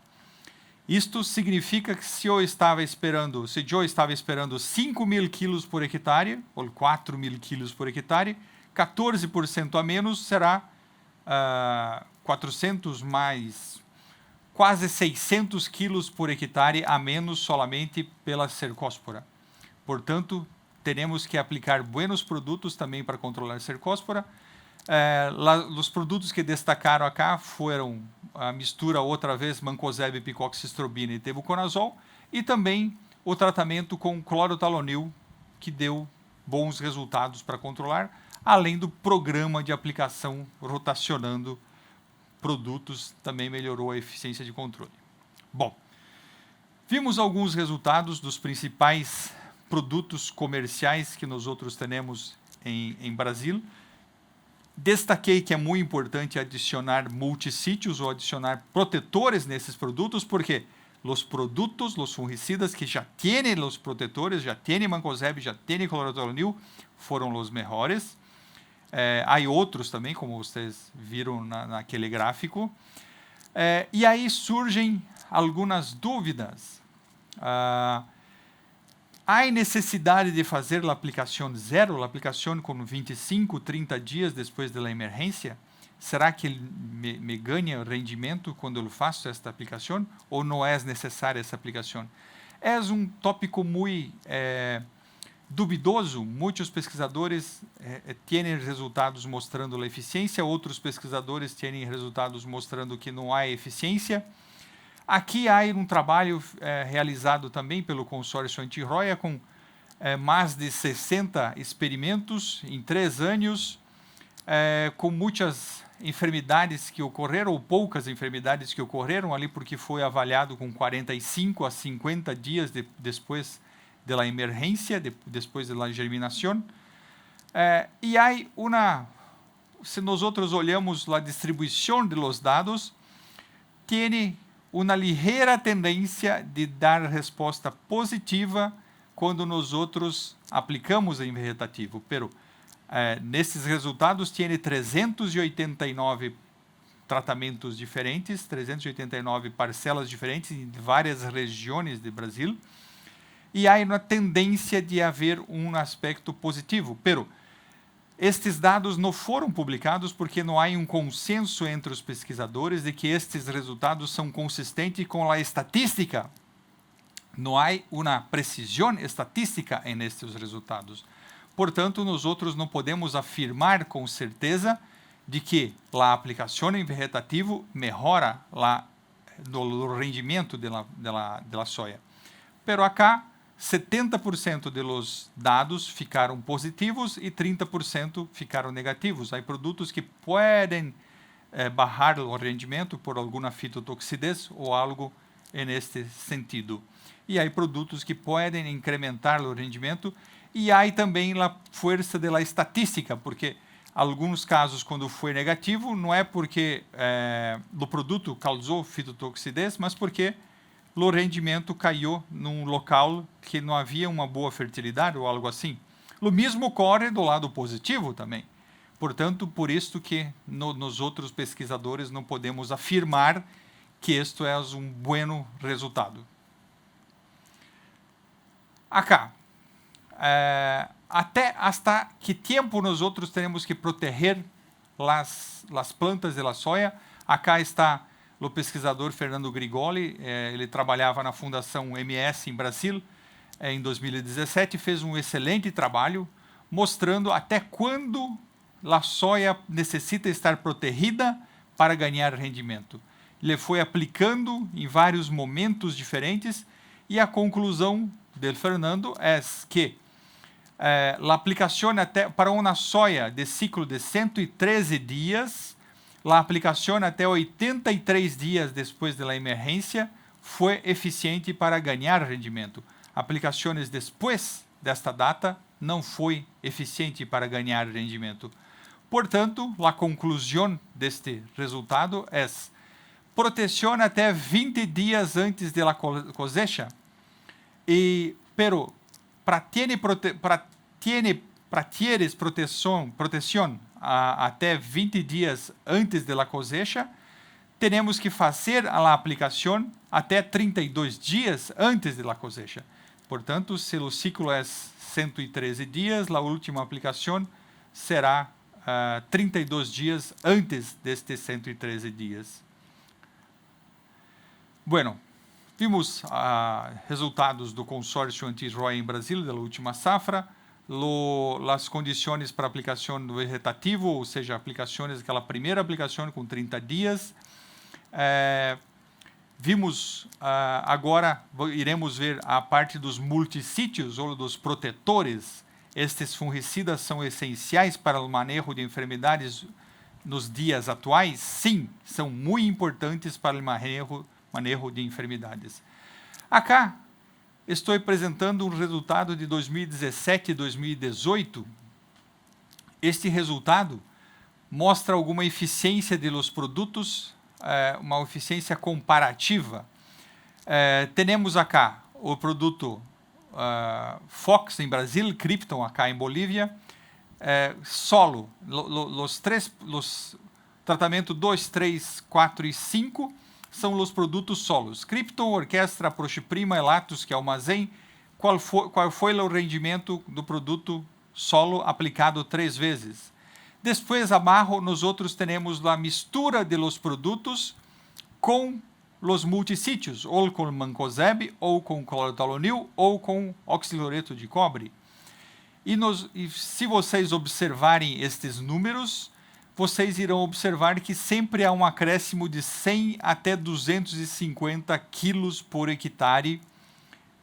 Isto significa que se eu estava esperando 5.000 quilos por hectare, ou 4.000 quilos por hectare, 14% a menos será 400 mais quase 600 quilos por hectare a menos solamente pela cercóspora. Portanto, teremos que aplicar buenos produtos também para controlar a cercóspora. Os produtos que destacaram acá foram a mistura outra vez mancozeb, picoxestrobina e tebuconazol e também o tratamento com clorotalonil, que deu bons resultados para controlar, além do programa de aplicação rotacionando produtos, também melhorou a eficiência de controle. Bom, vimos alguns resultados dos principais produtos comerciais que nós temos em Brasil. Destaquei que é muito importante adicionar multissítios ou adicionar protetores nesses produtos, porque os produtos, os fungicidas que já têm os protetores, já têm mancozeb, já têm clorotalonil, foram os melhores. Há outros também, como vocês viram naquele gráfico. E aí surgem algumas dúvidas. Há necessidade de fazer a aplicação zero, a aplicação com 25, 30 dias depois da emergência? Será que me ganha rendimento quando eu faço esta aplicação? Ou não é necessária essa aplicação? É um tópico muito duvidoso. Muitos pesquisadores têm resultados mostrando a eficiência, outros pesquisadores têm resultados mostrando que não há eficiência. Aqui há um trabalho realizado também pelo consórcio anti-roya com mais de 60 experimentos em 3 anos, com muitas enfermidades que ocorreram, ou poucas enfermidades que ocorreram ali, porque foi avaliado com 45 a 50 dias depois da emergência, depois da germinação. E há se nós olhamos a distribuição dos dados, tem uma ligeira tendência de dar resposta positiva quando nós aplicamos em vegetativo. Pero nesses resultados tem 389 tratamentos diferentes, 389 parcelas diferentes em várias regiões do Brasil, e há uma tendência de haver um aspecto positivo. Pero estes dados não foram publicados porque não há um consenso entre os pesquisadores de que estes resultados são consistentes com a estatística. Não há uma precisão estatística nestes resultados. Portanto, nós outros não podemos afirmar com certeza de que a aplicação em vegetativo melhora o rendimento da soja. Pero acá, 70% dos dados ficaram positivos e 30% ficaram negativos. Há produtos que podem bajar o rendimento por alguma fitotoxidez ou algo neste sentido. E há produtos que podem incrementar o rendimento e há também a força da estatística, porque alguns casos, quando foi negativo, não é porque o produto causou fitotoxidez, mas porque o rendimento caiu num local que não havia uma boa fertilidade ou algo assim. O mesmo ocorre do lado positivo também. Portanto, por isso que nós outros pesquisadores não podemos afirmar que isto é um bom resultado. Acá, hasta que tempo nós outros temos que proteger as plantas da soja? Acá está o pesquisador Fernando Grigoli, ele trabalhava na Fundação MS em Brasil em 2017, fez um excelente trabalho mostrando até quando a soja necessita estar protegida para ganhar rendimento. Ele foi aplicando em vários momentos diferentes e a conclusão do Fernando é que a aplicação até para uma soja de ciclo de 113 dias, a aplicação até 83 dias depois da emergência foi eficiente para ganhar rendimento. Aplicações depois desta data não foi eficiente para ganhar rendimento. Portanto, a conclusão deste resultado é proteção até 20 dias antes da cosecha, pero para tienes proteção até 20 dias antes da cosecha, temos que fazer a aplicação até 32 dias antes da cosecha. Portanto, se o ciclo é 113 dias, a última aplicação será 32 dias antes destes 113 dias. Bueno, vimos resultados do consórcio anti-roya em Brasil da última safra, as condições para aplicação do vegetativo, ou seja, aquela primeira aplicação com 30 dias. Vimos agora, iremos ver a parte dos multissítios ou dos protetores. Estes fungicidas são essenciais para o manejo de enfermidades nos dias atuais? Sim, são muito importantes para o manejo de enfermidades. Acá, estou apresentando um resultado de 2017 e 2018. Este resultado mostra alguma eficiência dos produtos, uma eficiência comparativa. Temos acá o produto Fox em Brasil, Krypton acá em Bolívia, solo, os tratamento 2, 3, 4 e 5 são os produtos solos. Krypton, Orquestra, Proxiprima, Elatus, que é o Mazen. Qual foi o rendimento do produto solo aplicado 3 vezes? Depois, abaixo, nós outros temos a mistura de los produtos com os multissítios, ou com mancozeb, ou com clorothalonil, ou com oxicloreto de cobre. E se vocês observarem estes números, vocês irão observar que sempre há um acréscimo de 100 até 250 quilos por hectare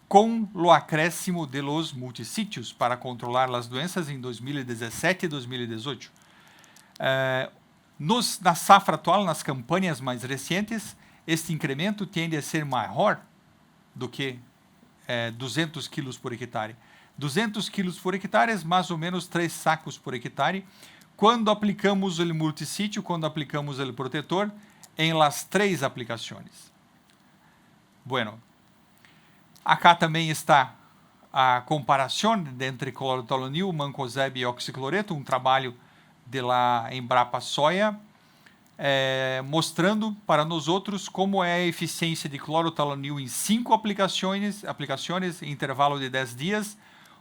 com o acréscimo de los multissítios para controlar as doenças em 2017 e 2018. Na safra atual, nas campanhas mais recentes, este incremento tende a ser maior do que 200 quilos por hectare. 200 quilos por hectare é mais ou menos 3 sacos por hectare, quando aplicamos o multissítio, quando aplicamos o protetor, em las 3 aplicações. Bueno, acá também está a comparação entre clorothalonil, mancozeb e oxicloreto, um trabalho de la Embrapa Soya, mostrando para nós outros como é a eficiência de clorothalonil em 5 aplicações em intervalo de 10 dias,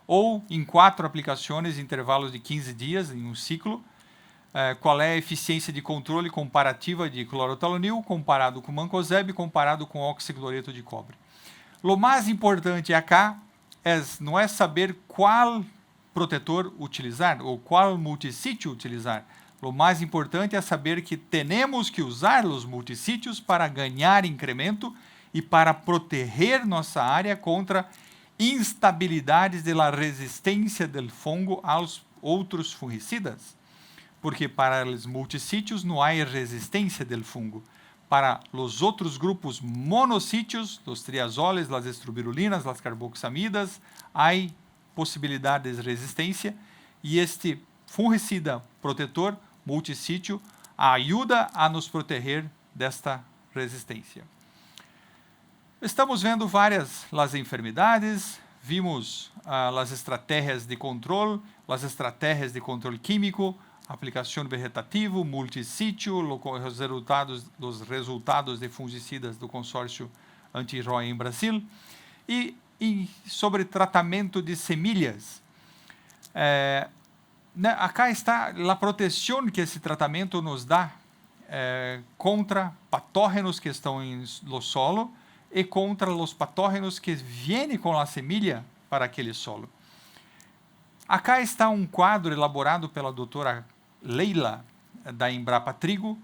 ou em 4 aplicações em intervalos de 15 dias, em um ciclo. Qual é a eficiência de controle comparativa de clorothalonil comparado com mancozeb, comparado com oxicloreto de cobre. O mais importante acá não é saber qual protetor utilizar ou qual multissítio utilizar. O mais importante é saber que temos que usar os multissítios para ganhar incremento e para proteger nossa área contra instabilidades da resistência do fungo aos outros fungicidas. Porque para os multissítios não há resistência do fungo. Para os outros grupos monossítios, os triazoles, as estrubirulinas, as carboxamidas, há possibilidade de resistência e este fungicida protetor multissítio ajuda a nos proteger desta resistência. Estamos vendo várias as enfermidades, vimos as estratégias de controle, as estratégias de controle químico, aplicação vegetativo, multissítio, os resultados de fungicidas do consórcio anti-roya em Brasil e sobre tratamento de semilhas. Acá está a proteção que esse tratamento nos dá contra patógenos que estão no solo e contra os patógenos que vêm com a semilha para aquele solo. Acá está um quadro elaborado pela doutora Leila, da Embrapa Trigo,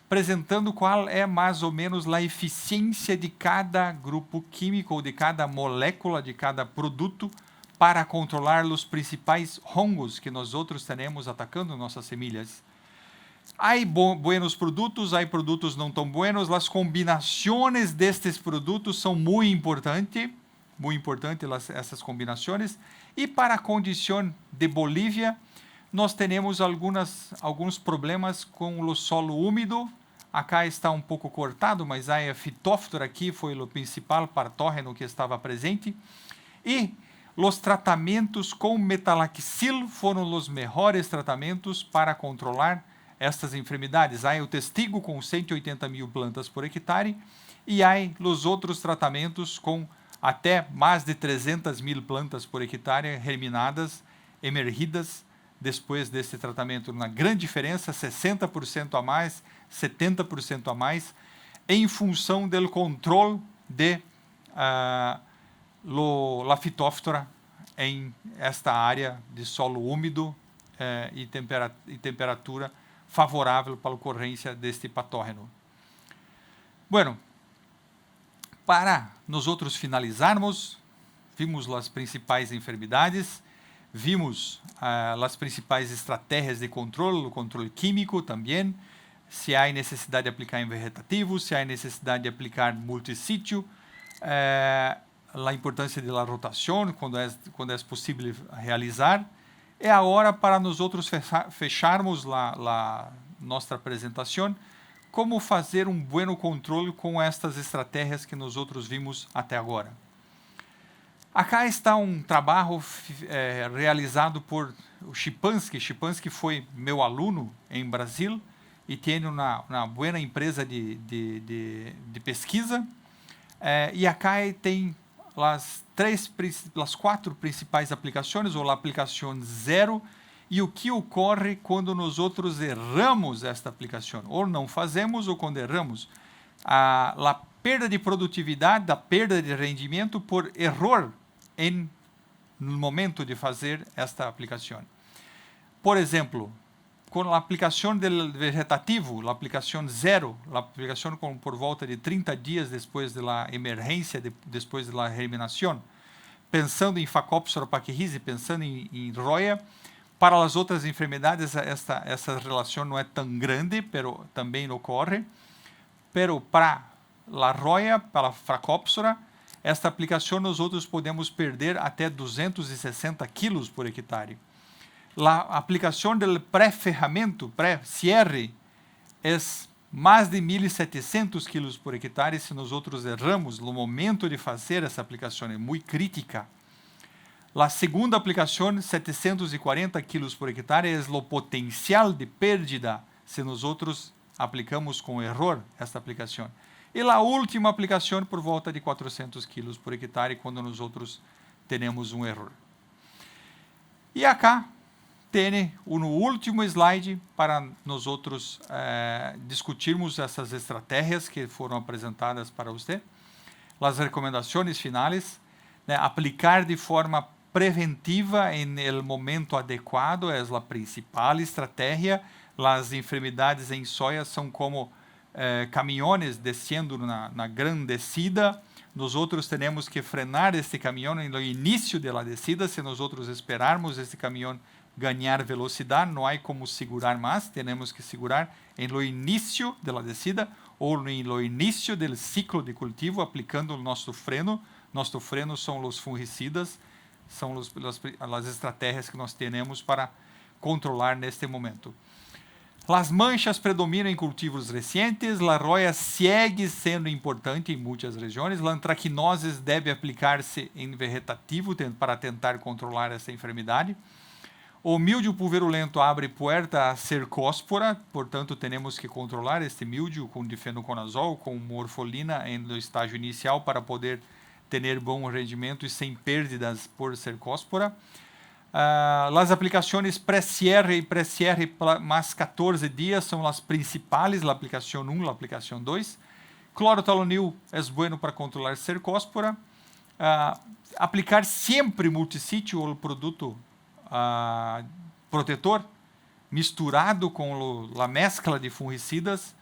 apresentando qual é mais ou menos a eficiência de cada grupo químico ou de cada molécula, de cada produto, para controlar os principais hongos que nós outros temos atacando nossas semilhas. Há buenos produtos, há produtos não tão buenos, as combinações destes produtos são muito importantes essas combinações. E para a condição de Bolívia, nós temos alguns problemas com o solo úmido. Acá está um pouco cortado, mas a Phytophthora aqui foi o principal patógeno que estava presente. E os tratamentos com metalaxil foram os melhores tratamentos para controlar estas enfermidades. Há o testigo com 180 mil plantas por hectare e há os outros tratamentos com até mais de 300 mil plantas por hectare germinadas, emergidas depois desse tratamento. Uma grande diferença, 60% a mais, 70% a mais, em função do controle de la Phytophthora em esta área de solo úmido e temperatura favorável para a ocorrência deste patógeno. Bueno, para nós outros finalizarmos, vimos as principais enfermidades, vimos as principais estratégias de controle, o controle químico também, se há necessidade de aplicar em vegetativo, se há necessidade de aplicar multissítio, a importância da rotação, quando é possível realizar. É a hora para nós outros fecharmos a nossa apresentação, como fazer um bom controle com estas estratégias que nós outros vimos até agora. Acá está um trabalho realizado por o Shipansky. Shipansky foi meu aluno em Brasil e tem uma boa empresa de pesquisa. E acá tem as 4 principais aplicações, ou a aplicação 0, e o que ocorre quando nós outros erramos esta aplicação, ou não fazemos, ou quando erramos. A perda de produtividade, a perda de rendimento por erro no momento de fazer esta aplicação. Por exemplo, com a aplicação do vegetativo, a aplicação 0, a aplicação por volta de 30 dias depois da emergência, depois da germinação, pensando em Phacophthora pachyrizi, pensando em roya, para as outras enfermidades essa relação não é tão grande, mas também ocorre. Pero para a roya, para a Phacophthora, esta aplicação nós outros podemos perder até 260 quilos por hectare. A aplicação do pré-ferramento, pré-cierre, é mais de 1.700 quilos por hectare se nós outros erramos no momento de fazer essa aplicação, é muito crítica. A segunda aplicação, 740 quilos por hectare, é o potencial de perda se nós outros aplicamos com erro esta aplicação. E a última aplicação por volta de 400 quilos por hectare, quando nós outros temos um erro. E acá tem no último slide para nós outros discutirmos essas estratégias que foram apresentadas para você, as recomendações finais, aplicar de forma preventiva en el momento adecuado es la principal estrategia. Las enfermedades en soya são como caminhones descendo na gran descida. Nosotros temos que frenar este caminhão no início da descida. Se nós esperarmos este caminhão ganhar velocidade, não há como segurar mais. Temos que segurar no início da descida ou no início do ciclo de cultivo, aplicando o nosso freno. Nosso freno são os fungicidas, são as estratégias que nós temos para controlar neste momento. As manchas predominam em cultivos recentes, a roya segue sendo importante em muitas regiões, a antracnose deve aplicar-se em vegetativo para tentar controlar essa enfermidade. O míldio pulverulento abre porta a cercóspora, portanto, temos que controlar este míldio com difenoconazol, com morfolina no estágio inicial para poder ter bom rendimento e sem perdas por cercóspora. As aplicações pré-cierre e pré-cierre mais 14 dias são as principais, a aplicação 1, a aplicação 2. Clorotalonil é bueno para controlar cercóspora. Aplicar sempre multissítio ou produto protetor misturado com a mescla de fungicidas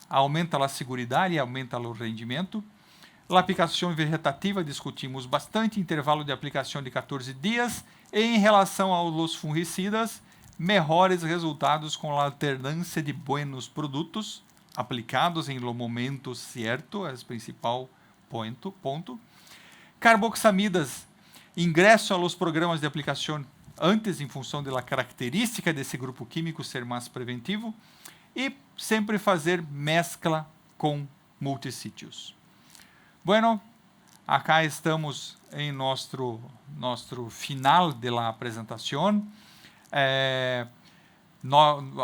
aumenta a seguridade e aumenta o rendimento. A aplicação vegetativa discutimos bastante, intervalo de aplicação de 14 dias. E em relação aos fungicidas, melhores resultados com a alternância de buenos produtos aplicados em lo momento certo, é o principal ponto. Carboxamidas ingressam aos programas de aplicação antes, em função da característica desse grupo químico ser mais preventivo, e sempre fazer mescla com multissítios. Bueno, acá estamos em nosso final da apresentação.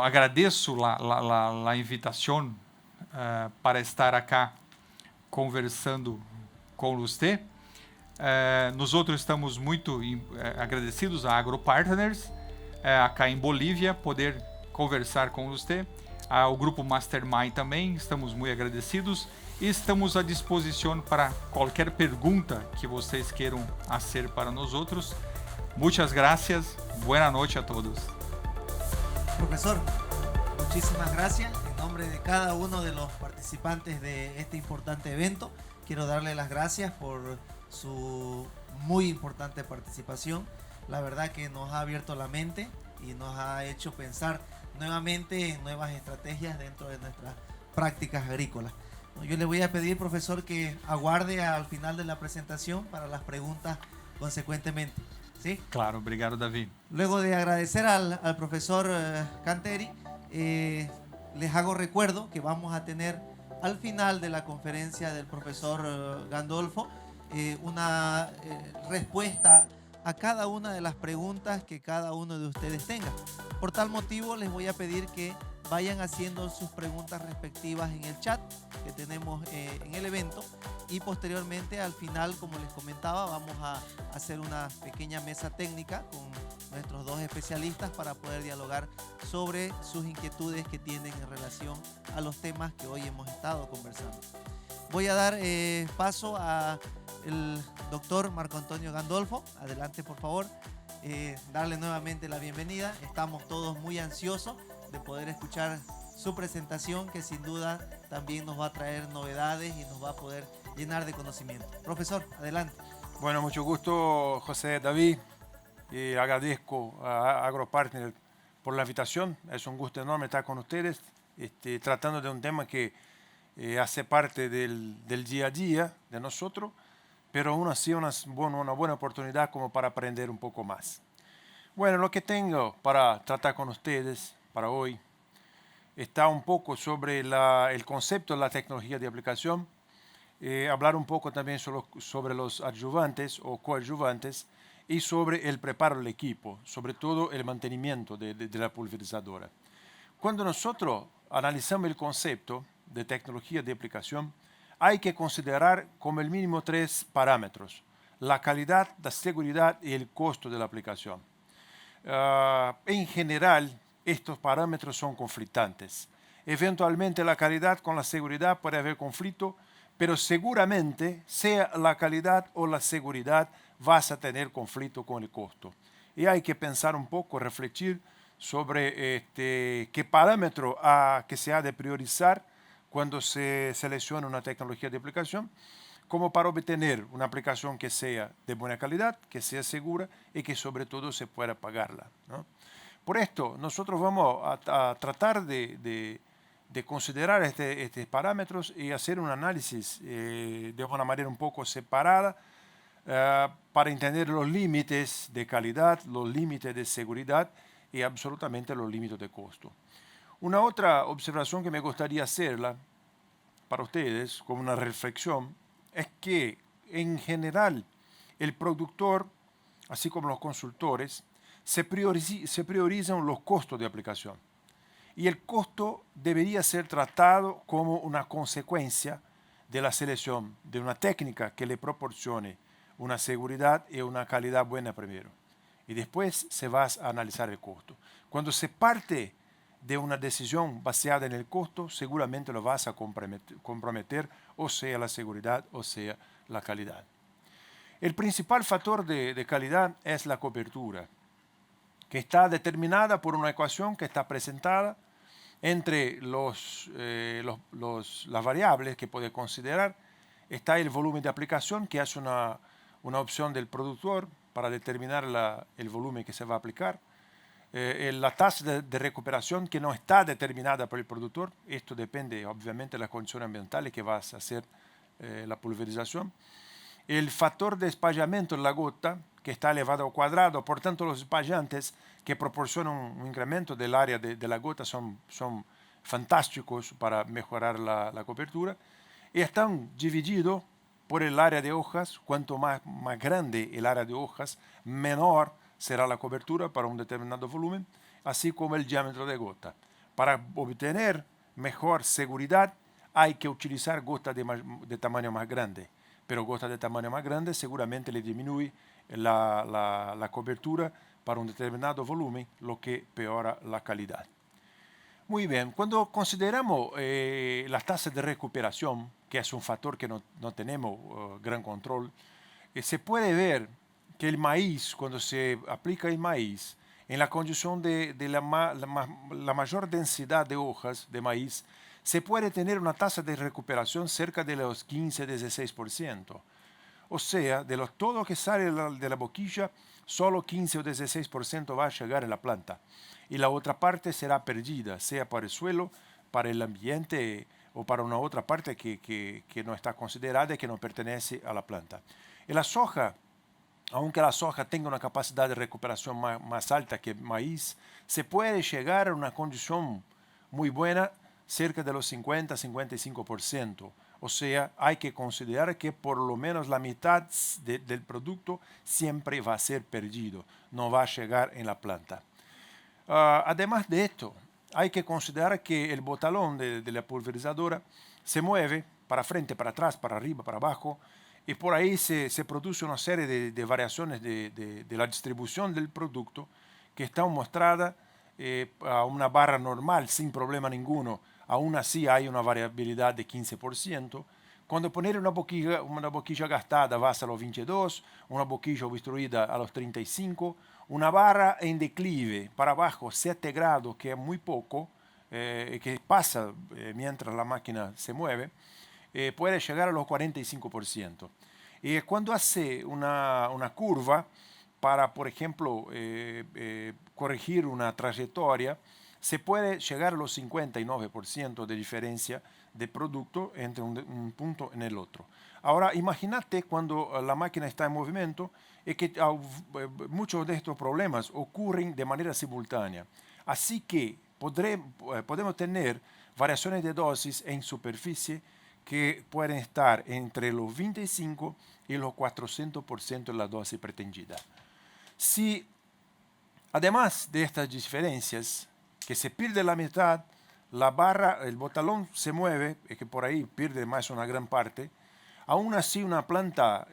Agradeço a invitação para estar acá conversando com você. Nós estamos muito agradecidos a AgroPartners, acá em Bolívia, poder conversar com você. Ao grupo Mastermind também, estamos muito agradecidos. E estamos à disposição para qualquer pergunta que vocês queiram fazer para nós outros. Muchas gracias. Buena noche a todos. Profesor, muchísimas gracias. En nombre de cada uno de los participantes de este importante evento, quiero darle las gracias por su muy importante participación. La verdad que nos ha abierto la mente y nos ha hecho pensar nuevamente en nuevas estrategias dentro de nuestras prácticas agrícolas. Yo le voy a pedir, profesor, que aguarde al final de la presentación para las preguntas consecuentemente. ¿Sí? Claro, obrigado, David. Luego de agradecer al profesor Canteri, les hago recuerdo que vamos a tener al final de la conferencia del profesor Gandolfo una respuesta a cada una de las preguntas que cada uno de ustedes tenga. Por tal motivo, les voy a pedir que vayan haciendo sus preguntas respectivas en el chat que tenemos en el evento, y posteriormente al final, como les comentaba, vamos a hacer una pequeña mesa técnica con nuestros dos especialistas para poder dialogar sobre sus inquietudes que tienen en relación a los temas que hoy hemos estado conversando. Voy a dar paso a el doctor Marco Antonio Gandolfo. Adelante, por favor. Darle nuevamente la bienvenida. Estamos todos muy ansiosos de poder escuchar su presentación, que sin duda también nos va a traer novedades y nos va a poder llenar de conocimiento. Profesor, adelante. Bueno, mucho gusto, José David, y agradezco a AgroPartner por la invitación. Es un gusto enorme estar con ustedes, tratando de un tema que hace parte del día a día de nosotros, pero aún así una buena oportunidad como para aprender un poco más. Bueno, lo que tengo para tratar con ustedes para hoy está un poco sobre el concepto de la tecnología de aplicación, hablar un poco también sobre los adyuvantes o coadyuvantes y sobre el preparo del equipo, sobre todo el mantenimiento de la pulverizadora. Cuando nosotros analizamos el concepto de tecnología de aplicación, hay que considerar como el mínimo 3 parámetros: la calidad, la seguridad y el costo de la aplicación. En general, estos parámetros son conflictantes. Eventualmente la calidad con la seguridad puede haber conflicto, pero seguramente sea la calidad o la seguridad vas a tener conflicto con el costo. Y hay que pensar un poco, reflexionar sobre qué parámetro que se ha de priorizar cuando se selecciona una tecnología de aplicación, como para obtener una aplicación que sea de buena calidad, que sea segura y que sobre todo se pueda pagarla, ¿no? Por esto, nosotros vamos a tratar de considerar estos parámetros y hacer un análisis de una manera un poco separada para entender los límites de calidad, los límites de seguridad y absolutamente los límites de costo. Una otra observación que me gustaría hacerla para ustedes como una reflexión es que en general el productor, así como los consultores, se priorizan los costos de aplicación. Y el costo debería ser tratado como una consecuencia de la selección de una técnica que le proporcione una seguridad y una calidad buena primero. Y después se va a analizar el costo. Cuando se parte de una decisión basada en el costo, seguramente lo vas a comprometer, o sea la seguridad o sea la calidad. El principal factor de calidad es la cobertura, que está determinada por una ecuación que está presentada entre las variables que puede considerar. Está el volumen de aplicación, que es una opción del productor para determinar el volumen que se va a aplicar. La tasa de recuperación, que no está determinada por el productor. Esto depende obviamente de las condiciones ambientales que vas a hacer la pulverización. El factor de espallamiento en la gota, que está elevado al cuadrado. Por tanto, los espallantes que proporcionan un incremento del área de la gota son fantásticos para mejorar la cobertura. Y están divididos por el área de hojas. Cuanto más grande el área de hojas, menor será la cobertura para un determinado volumen, así como el diámetro de gota. Para obtener mejor seguridad hay que utilizar gotas de tamaño más grande, pero gotas de tamaño más grande seguramente le disminuye la cobertura para un determinado volumen, lo que peora la calidad. Muy bien, cuando consideramos las tasas de recuperación, que es un factor que no tenemos gran control, se puede ver que el maíz, cuando se aplica el maíz, en la condición de la mayor densidad de hojas de maíz, se puede tener una tasa de recuperación cerca de los 15-16%. O sea, de todo lo que sale de la boquilla, solo 15 o 16% va a llegar a la planta. Y la otra parte será perdida, sea para el suelo, para el ambiente o para una otra parte que no está considerada y que no pertenece a la planta. En la soja, aunque la soja tenga una capacidad de recuperación más alta que el maíz, se puede llegar a una condición muy buena, cerca de los 50-55%. O sea, hay que considerar que por lo menos la mitad del producto siempre va a ser perdido, no va a llegar en la planta. Además de esto, hay que considerar que el botalón de la pulverizadora se mueve para frente, para atrás, para arriba, para abajo, y por ahí se produce una serie de variaciones de la distribución del producto que están mostradas a una barra normal sin problema ninguno. Aún así hay una variabilidad de 15%. Cuando poner una boquilla gastada vas a los 22, una boquilla obstruida a los 35, una barra en declive para abajo 7 grados, que es muy poco, que pasa mientras la máquina se mueve, puede llegar a los 45%. Y cuando hace una curva para, por ejemplo, corregir una trayectoria, se puede llegar a los 59% de diferencia de producto entre un punto en el otro. Ahora, imagínate cuando la máquina está en movimiento y que muchos de estos problemas ocurren de manera simultánea. Así que podemos tener variaciones de dosis en superficie que pueden estar entre los 25 y los 400% de la dosis pretendida. Si, además de estas diferencias, que se pierde la mitad, la barra, el botalón se mueve, y que por ahí pierde más una gran parte, aún así una planta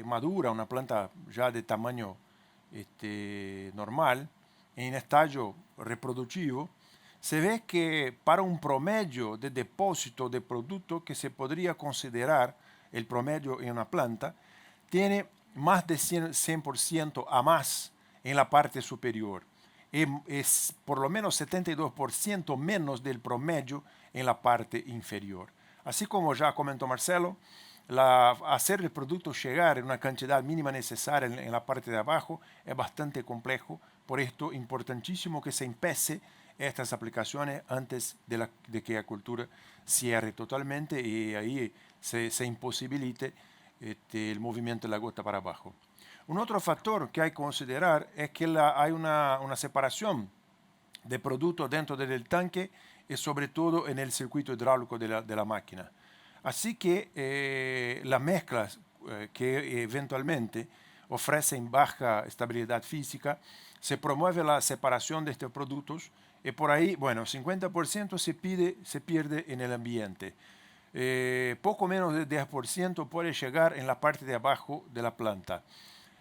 madura, una planta ya de tamaño normal, en estadio reproductivo, se ve que para un promedio de depósito de producto que se podría considerar el promedio en una planta, tiene más de 100% a más en la parte superior. Es por lo menos 72% menos del promedio en la parte inferior. Así como ya comentó Marcelo, hacer el producto llegar en una cantidad mínima necesaria en la parte de abajo es bastante complejo. Por esto, importantísimo que se empiece estas aplicaciones antes de que la cultura cierre totalmente y ahí se imposibilite el movimiento de la gota para abajo. Un otro factor que hay que considerar es que hay una separación de productos dentro del tanque y sobre todo en el circuito hidráulico de la máquina. Así que las mezclas que eventualmente ofrecen baja estabilidad física, se promueve la separación de estos productos y por ahí, bueno, 50% se pierde en el ambiente. Poco menos del 10% puede llegar en la parte de abajo de la planta.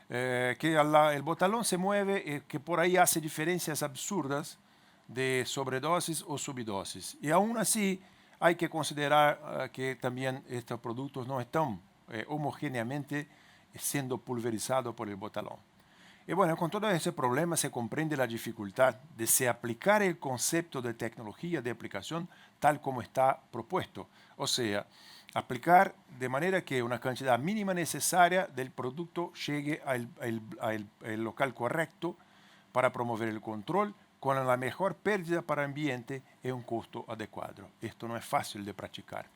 Que el botalón se mueve, que por ahí hace diferencias absurdas de sobredosis o subdosis. Y aún así hay que considerar que también estos productos no están homogéneamente siendo pulverizados por el botalón. Y bueno, con todo ese problema se comprende la dificultad de se aplicar el concepto de tecnología de aplicación tal como está propuesto. O sea, aplicar de manera que una cantidad mínima necesaria del producto llegue al local correcto para promover el control con la mejor pérdida para el ambiente y un costo adecuado. Esto no es fácil de practicar.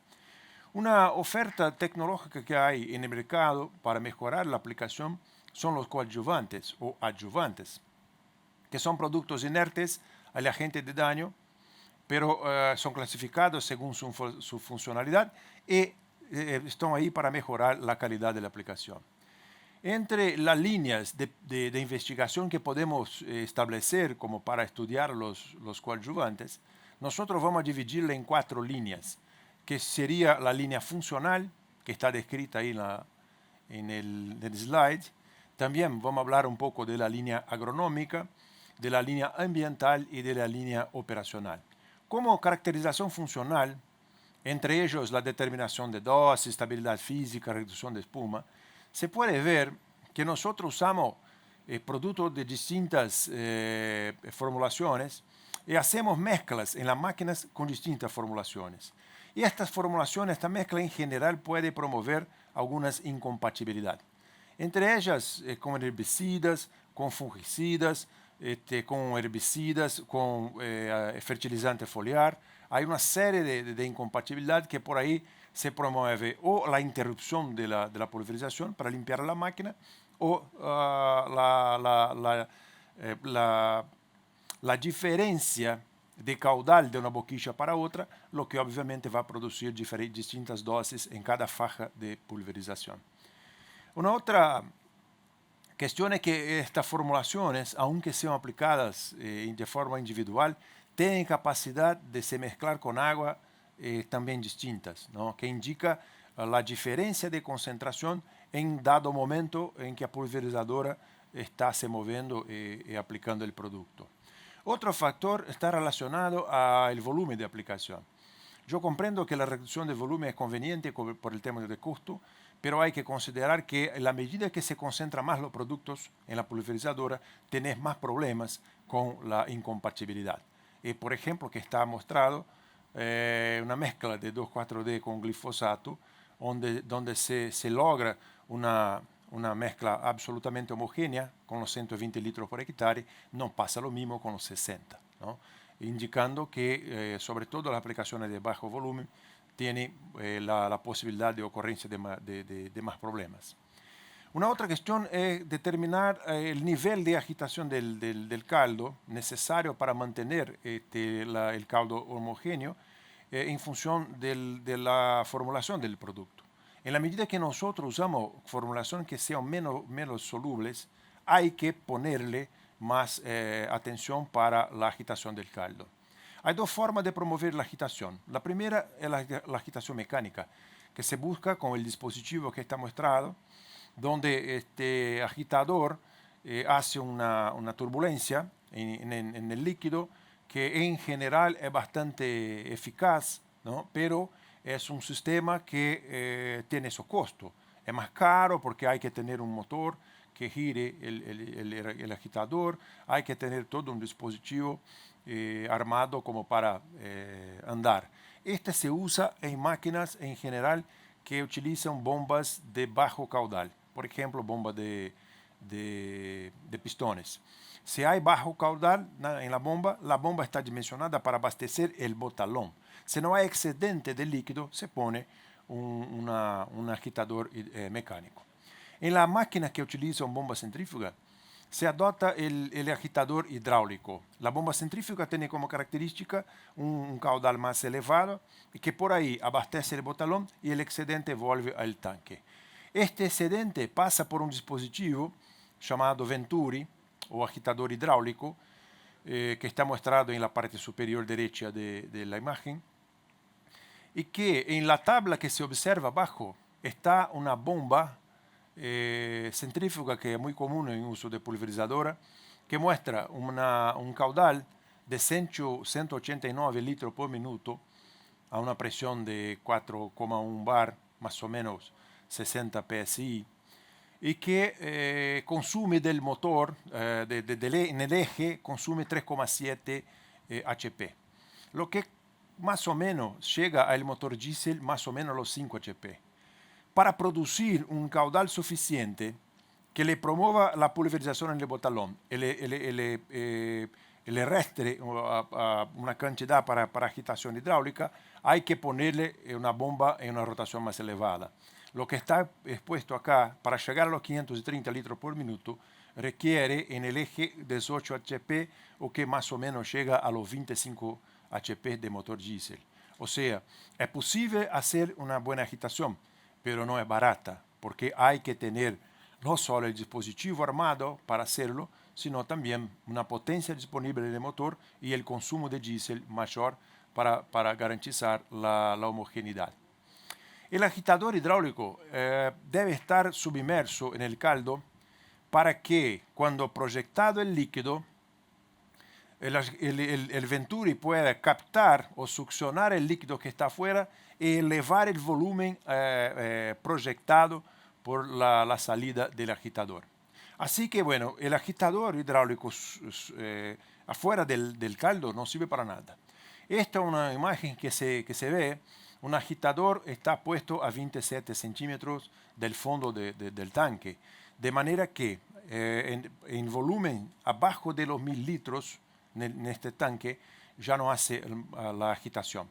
Una oferta tecnológica que hay en el mercado para mejorar la aplicación son los coadyuvantes o adyuvantes, que son productos inertes al agente de daño, pero son clasificados según su funcionalidad y están ahí para mejorar la calidad de la aplicación. Entre las líneas de investigación que podemos establecer como para estudiar los coadyuvantes, nosotros vamos a dividirla en 4 líneas, que sería la línea funcional, que está descrita ahí en el slide. También vamos a hablar un poco de la línea agronómica, de la línea ambiental y de la línea operacional. Como caracterización funcional, entre ellos la determinación de dosis, estabilidad física, reducción de espuma, se puede ver que nosotros usamos productos de distintas formulaciones y hacemos mezclas en las máquinas con distintas formulaciones. Y estas formulaciones, esta mezcla en general puede promover algunas incompatibilidades. Entre ellas, con herbicidas, con fungicidas, con herbicidas, con fertilizante foliar. Hay una serie de incompatibilidades que por ahí se promueve o la interrupción de la pulverización para limpiar la máquina o la diferencia de caudal de una boquilla para otra, lo que obviamente va a producir distintas dosis en cada faja de pulverización. Una otra cuestión es que estas formulaciones, aunque sean aplicadas de forma individual, tienen capacidad de se mezclar con agua también distintas, ¿no? Que indica la diferencia de concentración en dado momento en que la pulverizadora está se moviendo y aplicando el producto. Otro factor está relacionado al volumen de aplicación. Yo comprendo que la reducción del volumen es conveniente por el tema del costo, pero hay que considerar que a la medida que se concentran más los productos en la pulverizadora, tenés más problemas con la incompatibilidad. Por ejemplo, que está mostrado una mezcla de 2,4-D con glifosato, donde se logra una mezcla absolutamente homogénea con los 120 litros por hectárea, no pasa lo mismo con los 60, ¿no? Indicando que sobre todo las aplicaciones de bajo volumen tiene la posibilidad de ocurrencia de más problemas. Una otra cuestión es determinar el nivel de agitación del caldo necesario para mantener el caldo homogéneo en función de la formulación del producto. En la medida que nosotros usamos formulaciones que sean menos solubles, hay que ponerle más atención para la agitación del caldo. Hay 2 formas de promover la agitación. La primera es la agitación mecánica, que se busca con el dispositivo que está mostrado, donde este agitador hace una turbulencia en el líquido que en general es bastante eficaz, ¿no? Pero es un sistema que tiene su costo. es más caro porque hay que tener un motor que gire el agitador, hay que tener todo un dispositivo armado como para andar. Este se usa en máquinas en general que utilizan bombas de bajo caudal, por ejemplo, bombas de pistones. Si hay bajo caudal en la bomba está dimensionada para abastecer el botalón. Si no hay excedente de líquido, se pone un agitador mecánico. En las máquinas que utilizan bomba centrífuga, se adopta el agitador hidráulico. La bomba centrífuga tiene como característica un caudal más elevado y que por ahí abastece el botalón y el excedente vuelve al tanque. Este excedente pasa por un dispositivo llamado Venturi o agitador hidráulico, que está mostrado en la parte superior derecha de la imagen, y que en la tabla que se observa abajo está una bomba centrífuga que es muy común en uso de pulverizadora, que muestra un caudal de 189 litros por minuto a una presión de 4,1 bar, más o menos 60 psi, y que consume del motor, en el eje, consume 3,7 HP, lo que más o menos llega al motor diésel más o menos a los 5 HP. Para producir un caudal suficiente que le promueva la pulverización en el botalón, le restre una cantidad para agitación hidráulica, hay que ponerle una bomba en una rotación más elevada. Lo que está expuesto acá, para llegar a los 530 litros por minuto, requiere en el eje 18 HP o que más o menos llega a los 25 HP de motor diésel. O sea, es posible hacer una buena agitación, pero no es barata, porque hay que tener no solo el dispositivo armado para hacerlo, sino también una potencia disponible del motor y el consumo de diésel mayor para garantizar la homogeneidad. El agitador hidráulico debe estar submerso en el caldo para que cuando proyectado el líquido, el Venturi pueda captar o succionar el líquido que está afuera y elevar el volumen proyectado por la salida del agitador. Así que bueno, el agitador hidráulico afuera del caldo no sirve para nada. Esta es una imagen que se ve. Un agitador está puesto a 27 centímetros del fondo del tanque, de manera que en volumen abajo de los 1000 litros en este tanque ya no hace la agitación,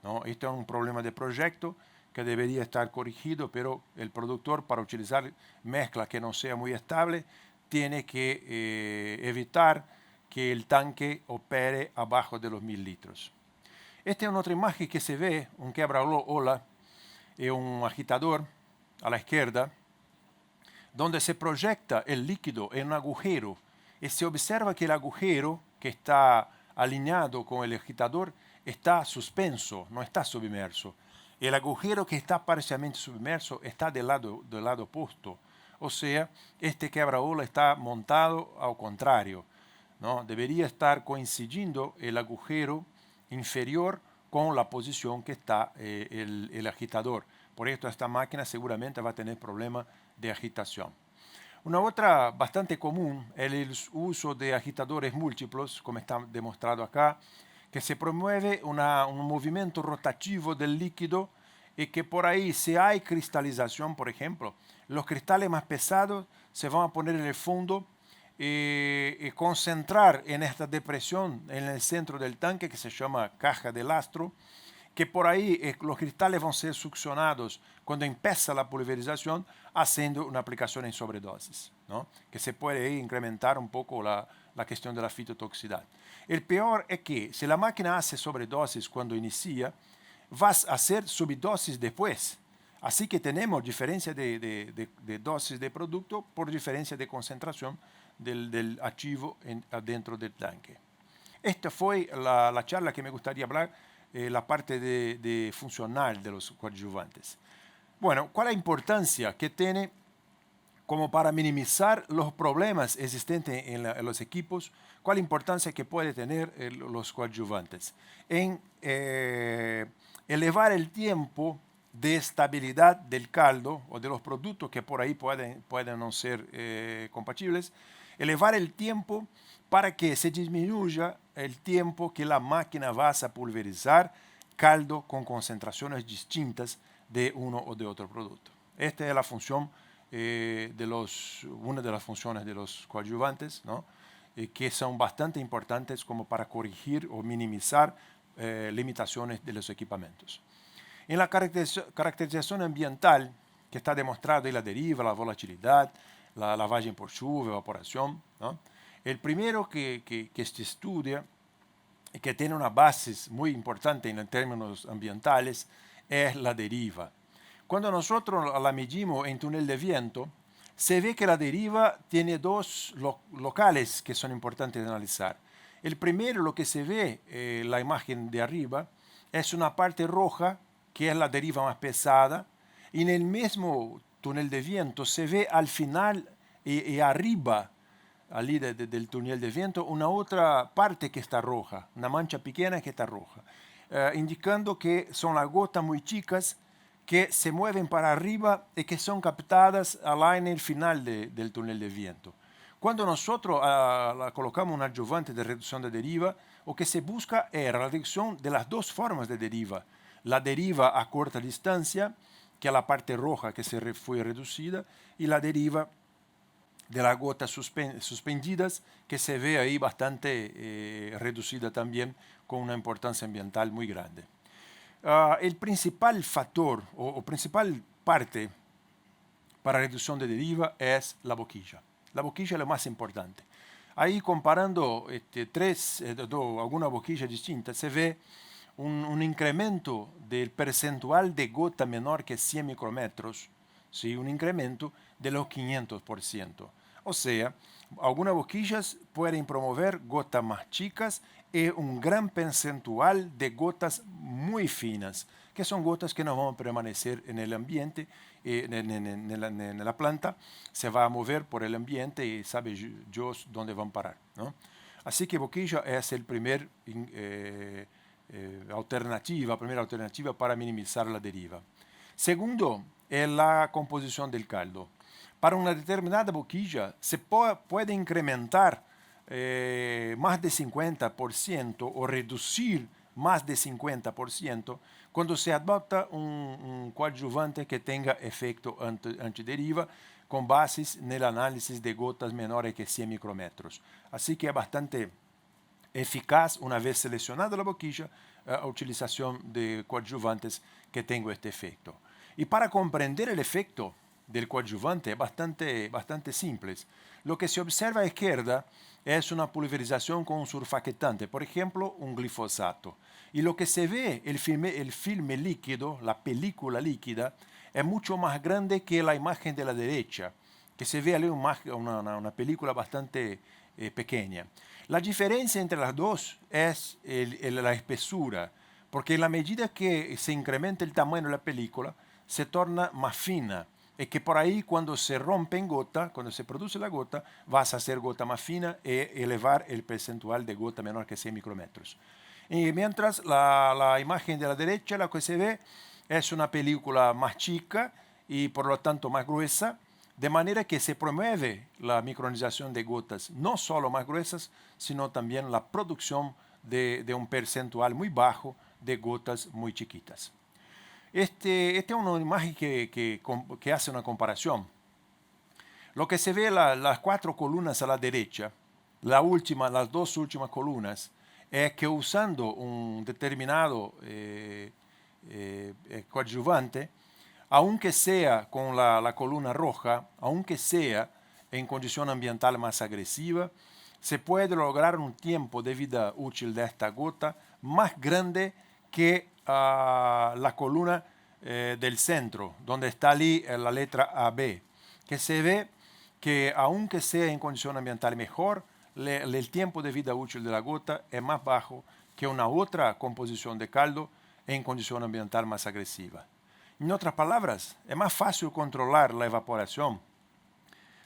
¿no? Este es un problema de proyecto que debería estar corregido, pero el productor, para utilizar mezcla que no sea muy estable, tiene que evitar que el tanque opere abajo de los 1000 litros. Esta es otra imagen que se ve, un quebra-ola y un agitador a la izquierda, donde se proyecta el líquido en un agujero y se observa que el agujero que está alineado con el agitador está suspenso, no está submerso. El agujero que está parcialmente submerso está del lado opuesto. O sea, este quebra-ola está montado al contrario, ¿no? Debería estar coincidiendo el agujero inferior con la posición que está el agitador. Por esto esta máquina seguramente va a tener problemas de agitación. Una otra bastante común es el uso de agitadores múltiplos, como está demostrado acá, que se promueve un movimiento rotativo del líquido y que por ahí, si hay cristalización, por ejemplo, los cristales más pesados se van a poner en el fondo y concentrar en esta depresión en el centro del tanque que se llama caja de lastro, que por ahí los cristales van a ser succionados cuando empieza la pulverización haciendo una aplicación en sobredosis, ¿no? Que se puede incrementar un poco la cuestión de la fitotoxicidad. El peor es que si la máquina hace sobredosis cuando inicia, vas a hacer subdosis después. Así que tenemos diferencia de dosis de producto por diferencia de concentración del activo dentro del tanque. Esta fue la charla que me gustaría hablar, la parte de funcional de los coadyuvantes. Bueno, ¿cuál es la importancia que tiene como para minimizar los problemas existentes en los equipos? ¿Cuál es la importancia que puede tener los coadyuvantes? En elevar el tiempo de estabilidad del caldo o de los productos que por ahí pueden no ser compatibles, elevar el tiempo para que se disminuya el tiempo que la máquina va a pulverizar caldo con concentraciones distintas de uno o de otro producto. Esta es la función una de las funciones de los coadyuvantes, ¿no? Que son bastante importantes como para corregir o minimizar limitaciones de los equipamientos. En la caracterización ambiental, que está demostrado en la deriva, la volatilidad, la lavagem por chuva, evaporación, ¿no? El primero que se estudia y que tiene una base muy importante en términos ambientales es la deriva. Cuando nosotros la medimos en túnel de viento, se ve que la deriva tiene dos locales que son importantes de analizar. El primero, lo que se ve en la imagen de arriba, es una parte roja, que es la deriva más pesada, y en el mismo túnel de viento se ve al final y arriba allí del túnel de viento una otra parte que está roja, una mancha pequeña que está roja, indicando que son las gotas muy chicas que se mueven para arriba y que son captadas allá en el final del túnel de viento. Cuando nosotros colocamos un adyuvante de reducción de deriva, lo que se busca es la reducción de las dos formas de deriva. La deriva a corta distancia, que es la parte roja que se fue reducida, y la deriva de las gotas suspendidas, que se ve ahí bastante reducida también, con una importancia ambiental muy grande. El principal factor o principal parte para reducción de deriva es la boquilla. La boquilla es lo más importante. Ahí comparando algunas boquillas distintas, se ve un incremento del percentual de gota menor que 100 micrómetros, ¿sí? Un incremento de los 500%. O sea, algunas boquillas pueden promover gotas más chicas y un gran percentual de gotas muy finas, que son gotas que no van a permanecer en el ambiente, en la planta, se va a mover por el ambiente y sabe Dios dónde van a parar, ¿no? Así que boquilla es el primera alternativa para minimizar la deriva. Segundo, es la composición del caldo. Para una determinada boquilla se puede incrementar más de 50% o reducir más de 50% cuando se adopta un coadyuvante que tenga efecto antideriva con bases en el análisis de gotas menores que 100 micrómetros. Así que es bastante eficaz, una vez seleccionada la boquilla, la utilización de coadyuvantes que tengan este efecto. Y para comprender el efecto del coadyuvante es bastante simple. Lo que se observa a la izquierda es una pulverización con un surfactante, por ejemplo, un glifosato. Y lo que se ve, el filme líquido, la película líquida, es mucho más grande que la imagen de la derecha, que se ve ahí una película bastante pequeña. La diferencia entre las dos es la espesura, porque en la medida que se incrementa el tamaño de la película, se torna más fina. Es que por ahí cuando se rompe en gota, cuando se produce la gota, vas a hacer gota más fina y elevar el percentual de gota menor que 100 micrómetros. Y mientras la imagen de la derecha, lo que se ve es una película más chica y por lo tanto más gruesa, de manera que se promueve la micronización de gotas, no solo más gruesas, sino también la producción de un percentual muy bajo de gotas muy chiquitas. Esta es una imagen que hace una comparación. Lo que se ve las cuatro columnas a la derecha, las dos últimas columnas, es que usando un determinado coadyuvante, aunque sea con la columna roja, aunque sea en condición ambiental más agresiva, se puede lograr un tiempo de vida útil de esta gota más grande que la columna del centro, donde está allí la letra AB, que se ve que aunque sea en condición ambiental mejor, el tiempo de vida útil de la gota es más bajo que una otra composición de caldo en condición ambiental más agresiva. En otras palabras, es más fácil controlar la evaporación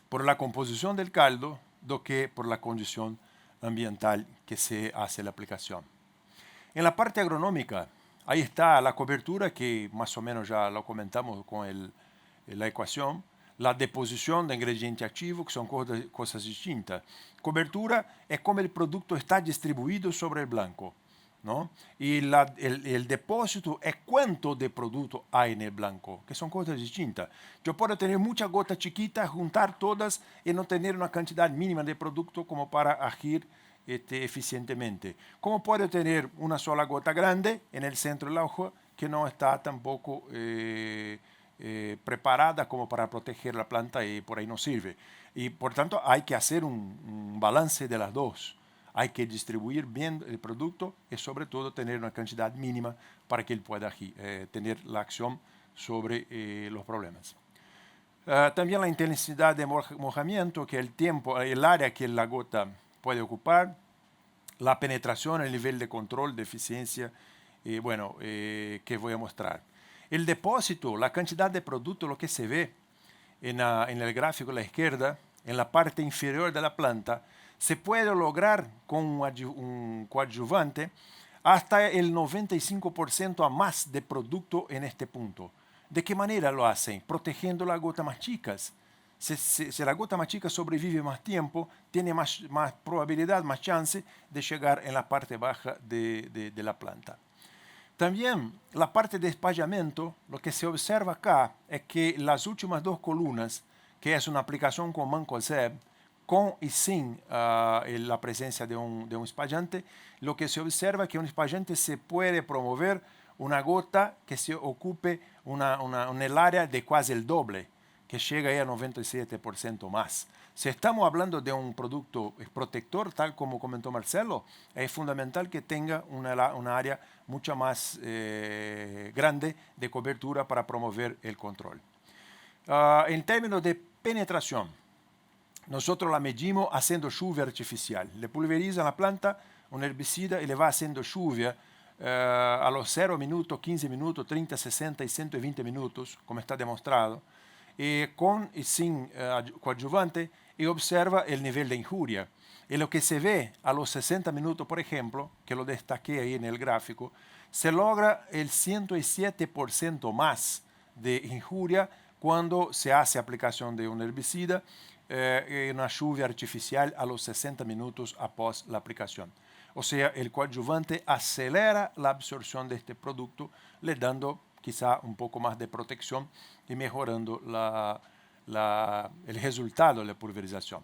por la composición del caldo do que por la condición ambiental que se hace la aplicación. En la parte agronómica, Ahí está la cobertura, que más o menos ya lo comentamos con la ecuación. La deposición de ingrediente activo, que son cosas distintas. Cobertura es como el producto está distribuido sobre el blanco, ¿no? Y el depósito es cuánto de producto hay en el blanco, que son cosas distintas. Yo puedo tener muchas gotas chiquitas, juntar todas y no tener una cantidad mínima de producto como para agir eficientemente. Como puedo tener una sola gota grande en el centro de la hoja que no está tampoco preparada como para proteger la planta y por ahí no sirve. Y por tanto hay que hacer un balance de las dos. Hay que distribuir bien el producto y sobre todo tener una cantidad mínima para que él pueda tener la acción sobre los problemas. También la intensidad de mojamiento, que el tiempo, el área que la gota puede ocupar, la penetración, el nivel de control de eficiencia, que voy a mostrar. El depósito, la cantidad de producto, lo que se ve en el gráfico a la izquierda, en la parte inferior de la planta, se puede lograr con un coadyuvante hasta el 95% a más de producto en este punto. ¿De qué manera lo hacen? Protegiendo las gotas más chicas. Si la gota más chica sobrevive más tiempo, tiene más probabilidad, más chance de llegar en la parte baja de la planta. También la parte de espallamiento, lo que se observa acá es que las últimas dos columnas, que es una aplicación con Mancozeb, con y sin la presencia de un espallante, lo que se observa es que un espallante se puede promover una gota que se ocupe en el área de casi el doble, que llega ahí a 97% más. Si estamos hablando de un producto protector, tal como comentó Marcelo, es fundamental que tenga una área mucho más grande de cobertura para promover el control. En términos de penetración, nosotros la medimos haciendo lluvia artificial. Le pulveriza la planta un herbicida y le va haciendo lluvia a los 0 minutos, 15 minutos, 30, 60 y 120 minutos, como está demostrado, con y sin coadyuvante, y observa el nivel de injuria. Y lo que se ve a los 60 minutos, por ejemplo, que lo destaqué ahí en el gráfico, se logra el 107% más de injuria cuando se hace aplicación de un herbicida y una lluvia artificial a los 60 minutos após la aplicación. O sea, el coadyuvante acelera la absorción de este producto, le dando quizá un poco más de protección y mejorando el resultado de la pulverización.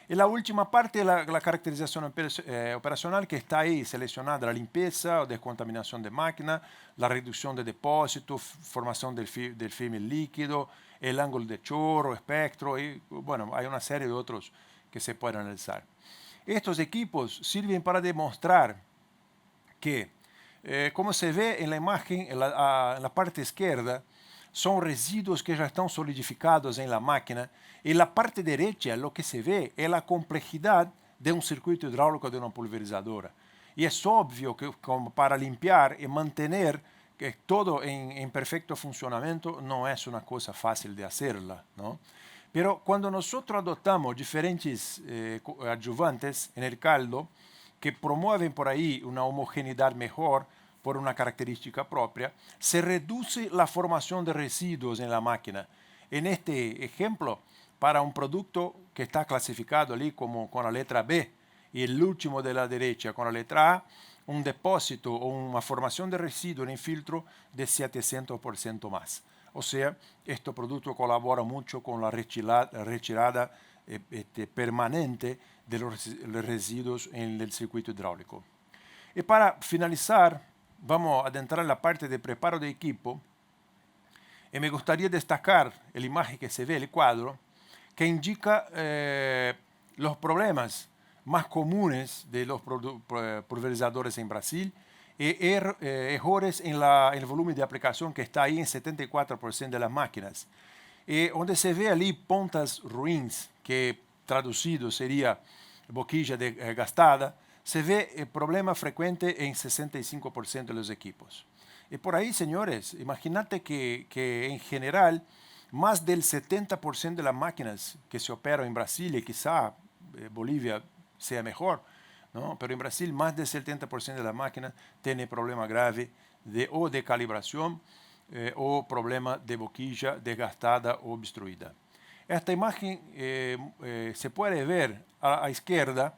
Y la última parte, la caracterización operacional, que está ahí seleccionada: la limpieza o descontaminación de máquina, la reducción de depósito, formación del film líquido, el ángulo de chorro, espectro, y bueno, hay una serie de otros que se pueden analizar. Estos equipos sirven para demostrar que, como se ve en la imagen, en la parte izquierda, son residuos que ya están solidificados en la máquina, y en la parte derecha lo que se ve es la complejidad de un circuito hidráulico de una pulverizadora. Y es obvio que como para limpiar y mantener que todo en perfecto funcionamiento no es una cosa fácil de hacerla, ¿no? Pero cuando nosotros adoptamos diferentes adyuvantes en el caldo que promueven por ahí una homogeneidad mejor por una característica propia, se reduce la formación de residuos en la máquina. En este ejemplo, para un producto que está clasificado allí como con la letra B y el último de la derecha con la letra A, un depósito o una formación de residuos en el filtro de 700% más. O sea, este producto colabora mucho con la retirada permanente de los residuos en el circuito hidráulico. Y para finalizar, vamos a adentrar en la parte de preparo de equipo. Y me gustaría destacar la imagen que se ve, el cuadro, que indica los problemas más comunes de los pulverizadores en Brasil y errores en el volumen de aplicación, que está ahí en 74% de las máquinas. Donde se ve ali pontas ruins, que traducido sería boquilla gastada, se ve problema frecuente en 65% de los equipos. Y por ahí, señores, imagínate que en general más del 70% de las máquinas que se operan en Brasil, y quizá Bolivia sea mejor, ¿no? Pero en Brasil más del 70% de las máquinas tiene problema grave o de calibración o problema de boquilla desgastada o obstruida. Esta imagen se puede ver a la izquierda,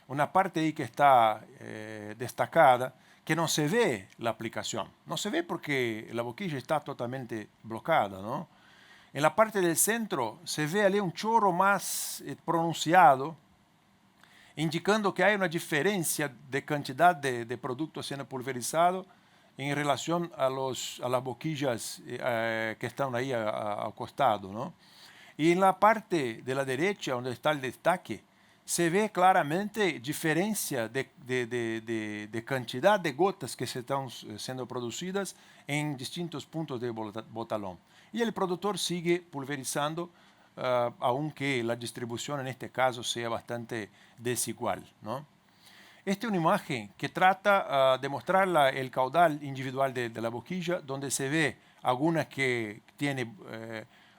una parte ahí que está destacada, que no se ve la aplicación. No se ve porque la boquilla está totalmente bloqueada, ¿no? En la parte del centro se ve ali un chorro más pronunciado, indicando que hay una diferencia de cantidad de producto siendo pulverizado en relación a las boquillas que están ahí al costado, ¿no? Y en la parte de la derecha, donde está el destaque, se ve claramente diferencia de cantidad de gotas que se están siendo producidas en distintos puntos del botalón. Y el productor sigue pulverizando, aunque la distribución en este caso sea bastante desigual, ¿no? Esta es una imagen que trata de mostrar el caudal individual de la boquilla, donde se ve algunas que tiene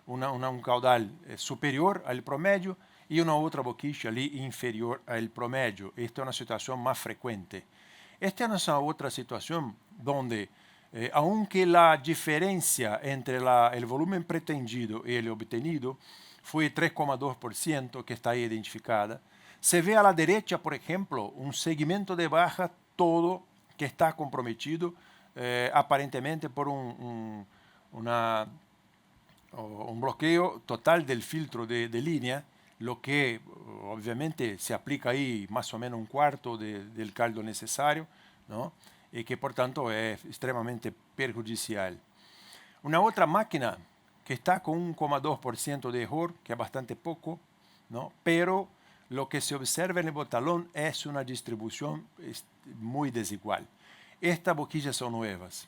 un caudal superior al promedio y una otra boquilla ali inferior al promedio. Esta es una situación más frecuente. Esta es una otra situación donde, aunque la diferencia entre el volumen pretendido y el obtenido fue 3,2%, que está ahí identificada, se ve a la derecha, por ejemplo, un segmento de baja todo que está comprometido aparentemente por un bloqueo total del filtro de línea, lo que obviamente se aplica ahí más o menos un cuarto del caldo necesario, ¿no? Y que por tanto es extremadamente perjudicial. Una otra máquina que está con 1,2% de error, que es bastante poco, ¿no? Pero lo que se observa en el botalón es una distribución muy desigual. Estas boquillas son nuevas,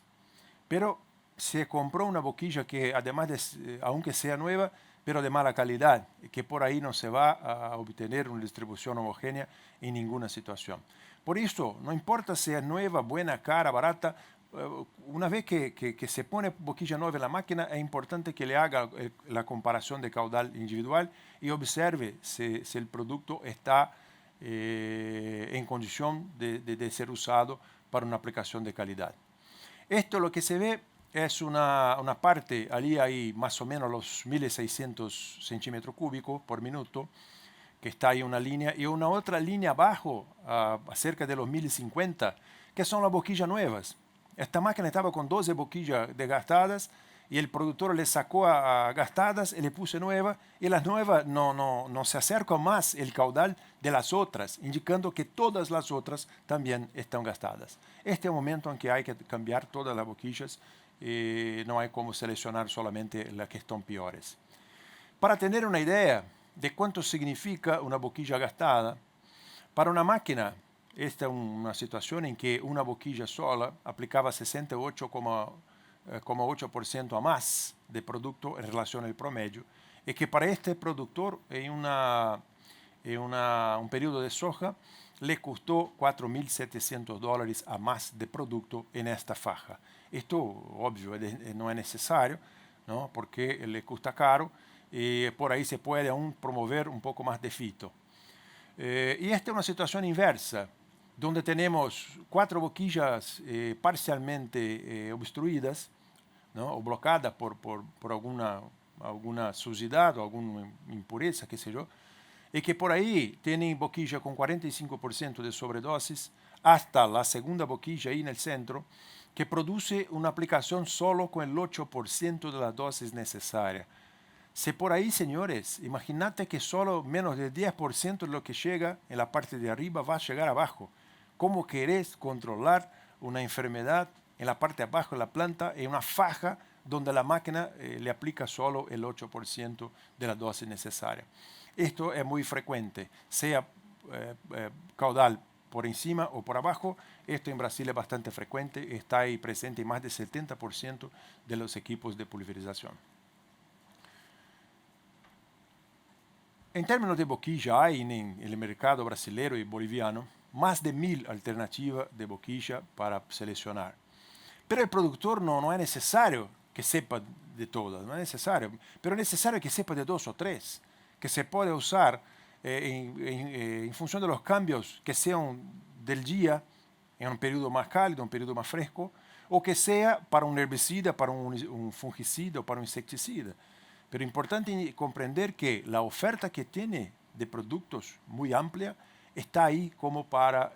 pero se compró una boquilla que además de, aunque sea nueva, pero de mala calidad, que por ahí no se va a obtener una distribución homogénea en ninguna situación. Por eso, no importa si es nueva, buena, cara, barata, una vez que se pone boquilla nueva en la máquina, es importante que le haga la comparación de caudal individual y observe si el producto está en condición de ser usado para una aplicación de calidad. Esto lo que se ve es una parte, allí hay más o menos los 1.600 centímetros cúbicos por minuto, que está ahí una línea, y una otra línea abajo, cerca de los 1.050, que son las boquillas nuevas. Esta máquina estaba con 12 boquillas desgastadas y el productor le sacó a gastadas y le puso nuevas, y las nuevas no se acercan más el caudal de las otras, indicando que todas las otras también están gastadas. Este es el momento en que hay que cambiar todas las boquillas y no hay como seleccionar solamente las que están peores. Para tener una idea de cuánto significa una boquilla gastada, para una máquina, esta es una situación en que una boquilla sola aplicaba 68,8% a más de producto en relación al promedio, y que para este productor en un periodo de soja le costó $4.700 a más de producto en esta faja. Esto, obvio, no es necesario, ¿no? Porque le cuesta caro y por ahí se puede aún promover un poco más de fito. Y esta es una situación inversa, donde tenemos 4 boquillas parcialmente obstruidas, ¿no? O bloqueadas por alguna suciedad o alguna impureza, qué sé yo, y que por ahí tienen boquilla con 45% de sobredosis, hasta la segunda boquilla ahí en el centro, que produce una aplicación solo con el 8% de la dosis necesaria. Si por ahí, señores, imagínate que solo menos del 10% de lo que llega en la parte de arriba va a llegar abajo. ¿Cómo querés controlar una enfermedad en la parte de abajo de la planta en una faja donde la máquina le aplica solo el 8% de la dosis necesaria? Esto es muy frecuente, sea caudal por encima o por abajo. Esto en Brasil es bastante frecuente, está ahí presente en más del 70% de los equipos de pulverización. En términos de boquilla, hay en el mercado brasileño y boliviano más de 1.000 alternativas de boquilla para seleccionar. Pero el productor no es necesario que sepa de todas, no es necesario, pero es necesario que sepa de 2 o 3, que se puede usar en función de los cambios que sean del día, en un periodo más cálido, un periodo más fresco, o que sea para un herbicida, para un fungicida o para un insecticida. Pero es importante comprender que la oferta que tiene de productos muy amplia está ahí como para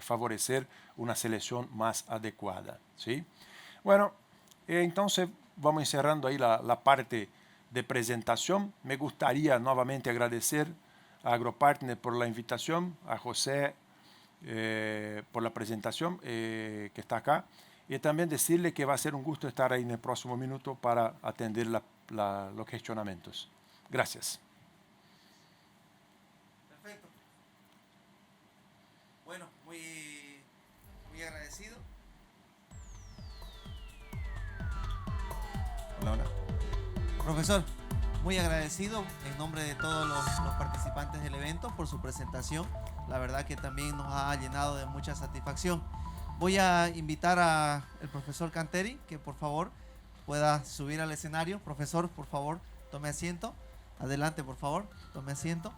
favorecer una selección más adecuada, ¿sí? Bueno, entonces vamos encerrando ahí la parte de presentación. Me gustaría nuevamente agradecer a AgroPartner por la invitación, a José por la presentación que está acá, y también decirle que va a ser un gusto estar ahí en el próximo minuto para atender los cuestionamientos. Gracias. Perfecto. Bueno, muy agradecido. Hola, hola. Profesor, muy agradecido en nombre de todos los participantes del evento por su presentación. La verdad que también nos ha llenado de mucha satisfacción. Voy a invitar al profesor Canteri que por favor pueda subir al escenario. Profesor, por favor, tome asiento. Adelante, por favor, tome asiento.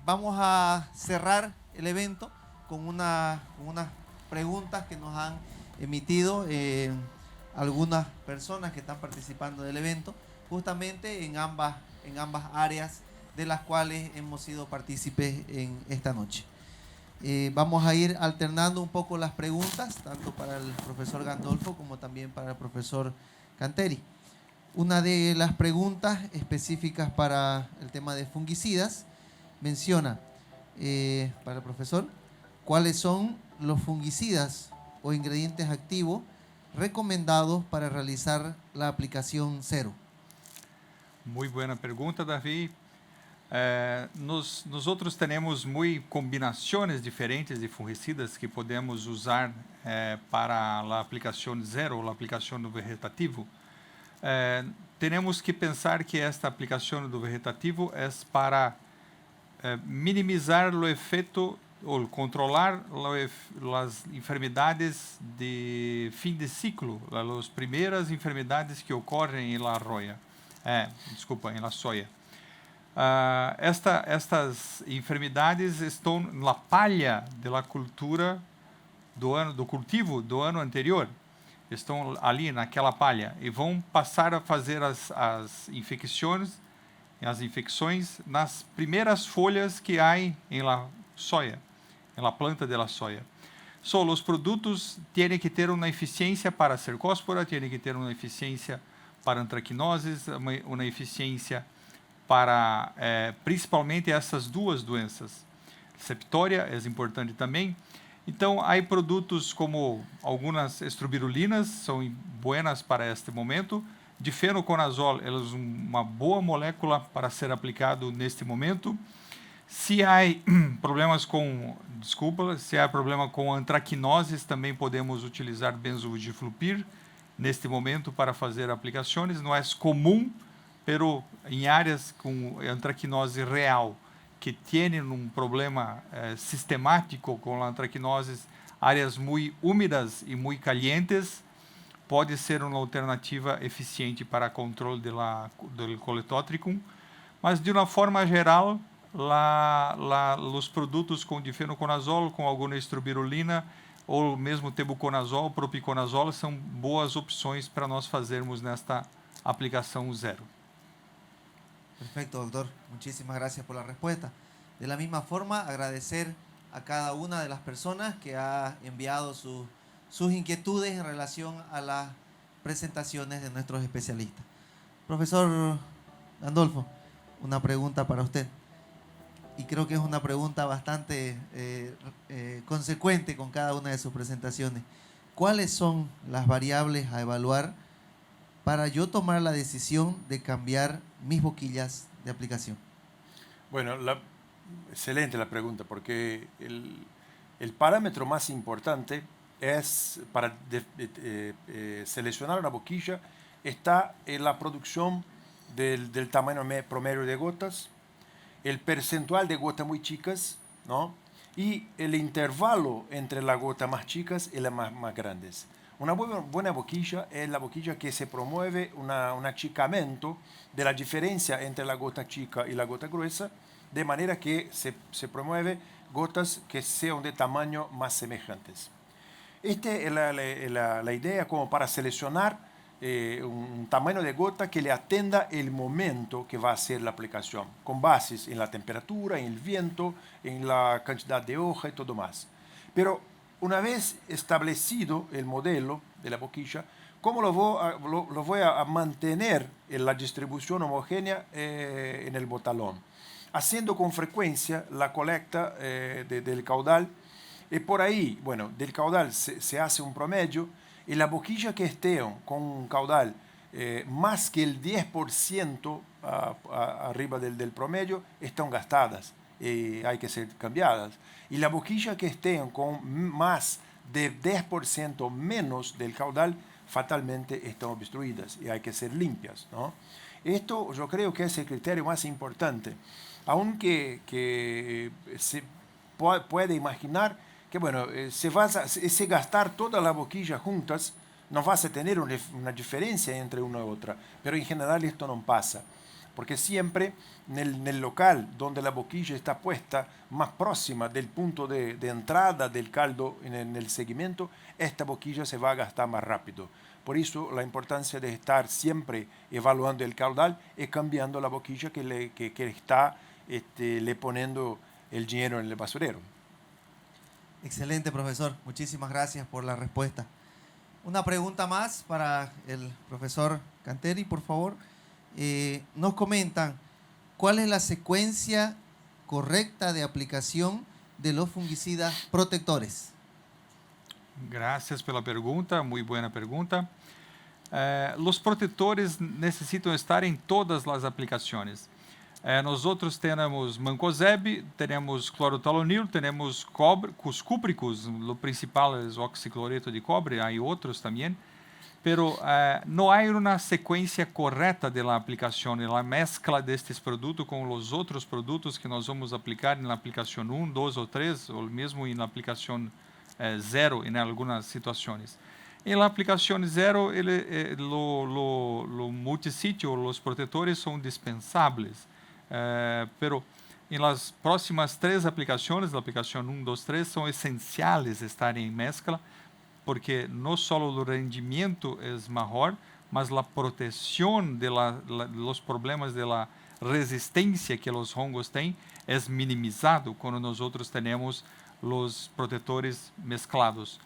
Vamos a cerrar el evento con unas preguntas que nos han emitido algunas personas que están participando del evento, justamente en ambas áreas de las cuales hemos sido partícipes en esta noche. Vamos a ir alternando un poco las preguntas, tanto para el profesor Gandolfo como también para el profesor Canteri. Una de las preguntas específicas para el tema de fungicidas menciona, para el profesor, ¿cuáles son los fungicidas o ingredientes activos recomendados para realizar la aplicación cero? Muy buena pergunta, Davi. Nós temos muito combinações diferentes de fungicidas que podemos usar para a aplicação zero ou a aplicação do vegetativo. Temos que pensar que esta aplicação do vegetativo é para minimizar o efeito ou controlar as enfermidades de fim de ciclo, as primeiras enfermidades que ocorrem na roya. Desculpa, na soja. Estas enfermidades estão na palha da cultura do cultivo do ano anterior. Estão ali naquela palha e vão passar a fazer as infecções nas primeiras folhas que há em la soja, na planta da soja. Os produtos têm que ter uma eficiência para cercóspora, têm que ter uma eficiência para antracnoses, uma eficiência para principalmente essas duas doenças. Septória é importante também. Então, há produtos como algumas estrobirulinas, são buenas para este momento. Difenoconazol, elas uma boa molécula para ser aplicado neste momento. Se há problemas se há problema com antracnoses, também podemos utilizar benzodiflupir neste momento para fazer aplicações. Não é comum, pero em áreas com antracnose real, que têm um problema sistemático com antracnoses, áreas muito úmidas e muito calientes, pode ser uma alternativa eficiente para controle do coletótricum. Mas, de uma forma geral, os produtos com difenoconazol, com alguma estrobirulina, ou mesmo tebuconazol, propiconazol, são boas opções para nós fazermos nesta aplicação zero. Perfecto, doctor. Muchísimas gracias por la respuesta. De la misma forma, agradecer a cada una de las personas que ha enviado sus inquietudes en relación a las presentaciones de nuestros especialistas. Profesor Gandolfo, una pregunta para usted. Y creo que es una pregunta bastante consecuente con cada una de sus presentaciones. ¿Cuáles son las variables a evaluar para yo tomar la decisión de cambiar mis boquillas de aplicación? Bueno, excelente la pregunta, porque el parámetro más importante es para seleccionar una boquilla está en la producción del tamaño promedio de gotas, el percentual de gotas muy chicas, ¿no? Y el intervalo entre las gotas más chicas y las más grandes. Una buena boquilla es la boquilla que se promueve un achicamiento de la diferencia entre la gota chica y la gota gruesa, de manera que se promueve gotas que sean de tamaño más semejantes. Esta es la idea como para seleccionar un tamaño de gota que le atenda el momento que va a ser la aplicación, con bases en la temperatura, en el viento, en la cantidad de hoja y todo más. Pero una vez establecido el modelo de la boquilla, ¿cómo lo voy a mantener en la distribución homogénea en el botalón? Haciendo con frecuencia la colecta del caudal. Y por ahí, bueno, del caudal se hace un promedio y la boquilla que estén con un caudal más que el 10% arriba del promedio están gastadas y hay que ser cambiadas. Y la boquilla que estén con más de 10% menos del caudal fatalmente están obstruidas y hay que ser limpias, ¿no? Esto yo creo que es el criterio más importante, aunque se puede imaginar que bueno, se gastar toda la boquilla juntas, no vas a tener una diferencia entre una y otra, pero en general esto no pasa, porque siempre en el local donde la boquilla está puesta más próxima del punto de entrada del caldo en el segmento, esta boquilla se va a gastar más rápido. Por eso la importancia de estar siempre evaluando el caudal y cambiando la boquilla que está le poniendo el dinero en el basurero. Excelente, profesor. Muchísimas gracias por la respuesta. Una pregunta más para el profesor Canteri, por favor. Nos comentan, ¿cuál es la secuencia correcta de aplicación de los fungicidas protectores? Gracias pela pergunta, muito boa pergunta. Os protetores necessitam estar em todas as aplicações. Nós outros temos mancozeb, temos clorotalonil, temos cobre, os cúpricos, o principal é o oxicloreto de cobre, há outros também, pero não há uma sequência correta da aplicação, a mescla destes produtos com os outros produtos que nós vamos aplicar na aplicação 1, 2 ou 3, ou mesmo na aplicação 0 em algumas situações. Em la aplicação 0, o multisítio, os protetores são dispensáveis. Pero em las próximas 3 aplicações, a aplicação 1, 2, 3, são essenciais estarem em mescla, porque não só o rendimento é maior, mas a proteção de los problemas de la resistência que os hongos têm é minimizado quando nós outros temos os protetores mesclados.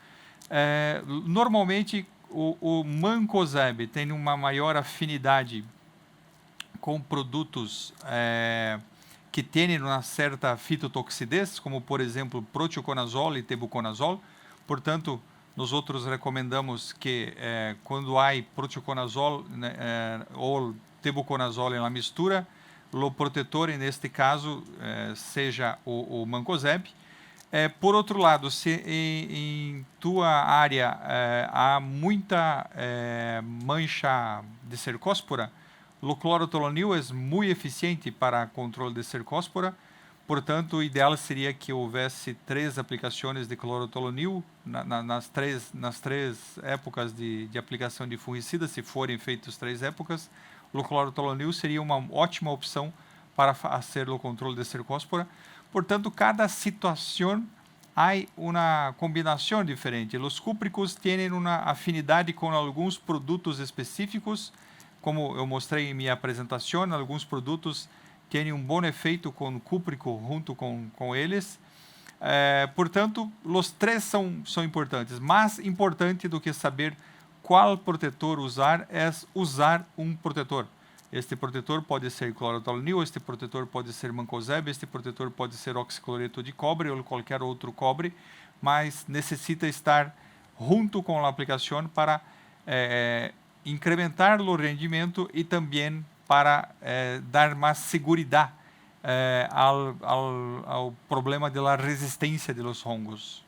Normalmente, o mancozeb tem uma maior afinidade com produtos que têm uma certa fitotoxidez, como por exemplo proteoconazol e tebuconazol. Portanto, nós outros recomendamos que quando há proteoconazol ou tebuconazol na mistura, o protetor, neste caso, seja o mancozeb. Por outro lado, se em tua área há muita mancha de cercóspora, o clorotalonil é muito eficiente para controle de cercóspora, portanto, o ideal seria que houvesse 3 aplicações de clorotalonil nas três épocas de aplicação de fungicida, se forem feitas 3 épocas. O clorotalonil seria uma ótima opção para fazer o controle de cercóspora. Portanto, cada situação há uma combinação diferente. Os cúpricos têm uma afinidade com alguns produtos específicos. Como eu mostrei em minha apresentação, alguns produtos têm um bom efeito com cúprico junto com eles. Portanto, os 3 são importantes. Mais importante do que saber qual protetor usar é usar um protetor. Este protetor pode ser clorotalonil, este protetor pode ser mancozeb, este protetor pode ser oxicloreto de cobre ou qualquer outro cobre, mas necessita estar junto com a aplicação para incrementar o rendimento e também para dar mais segurança ao problema da resistência de los hongos.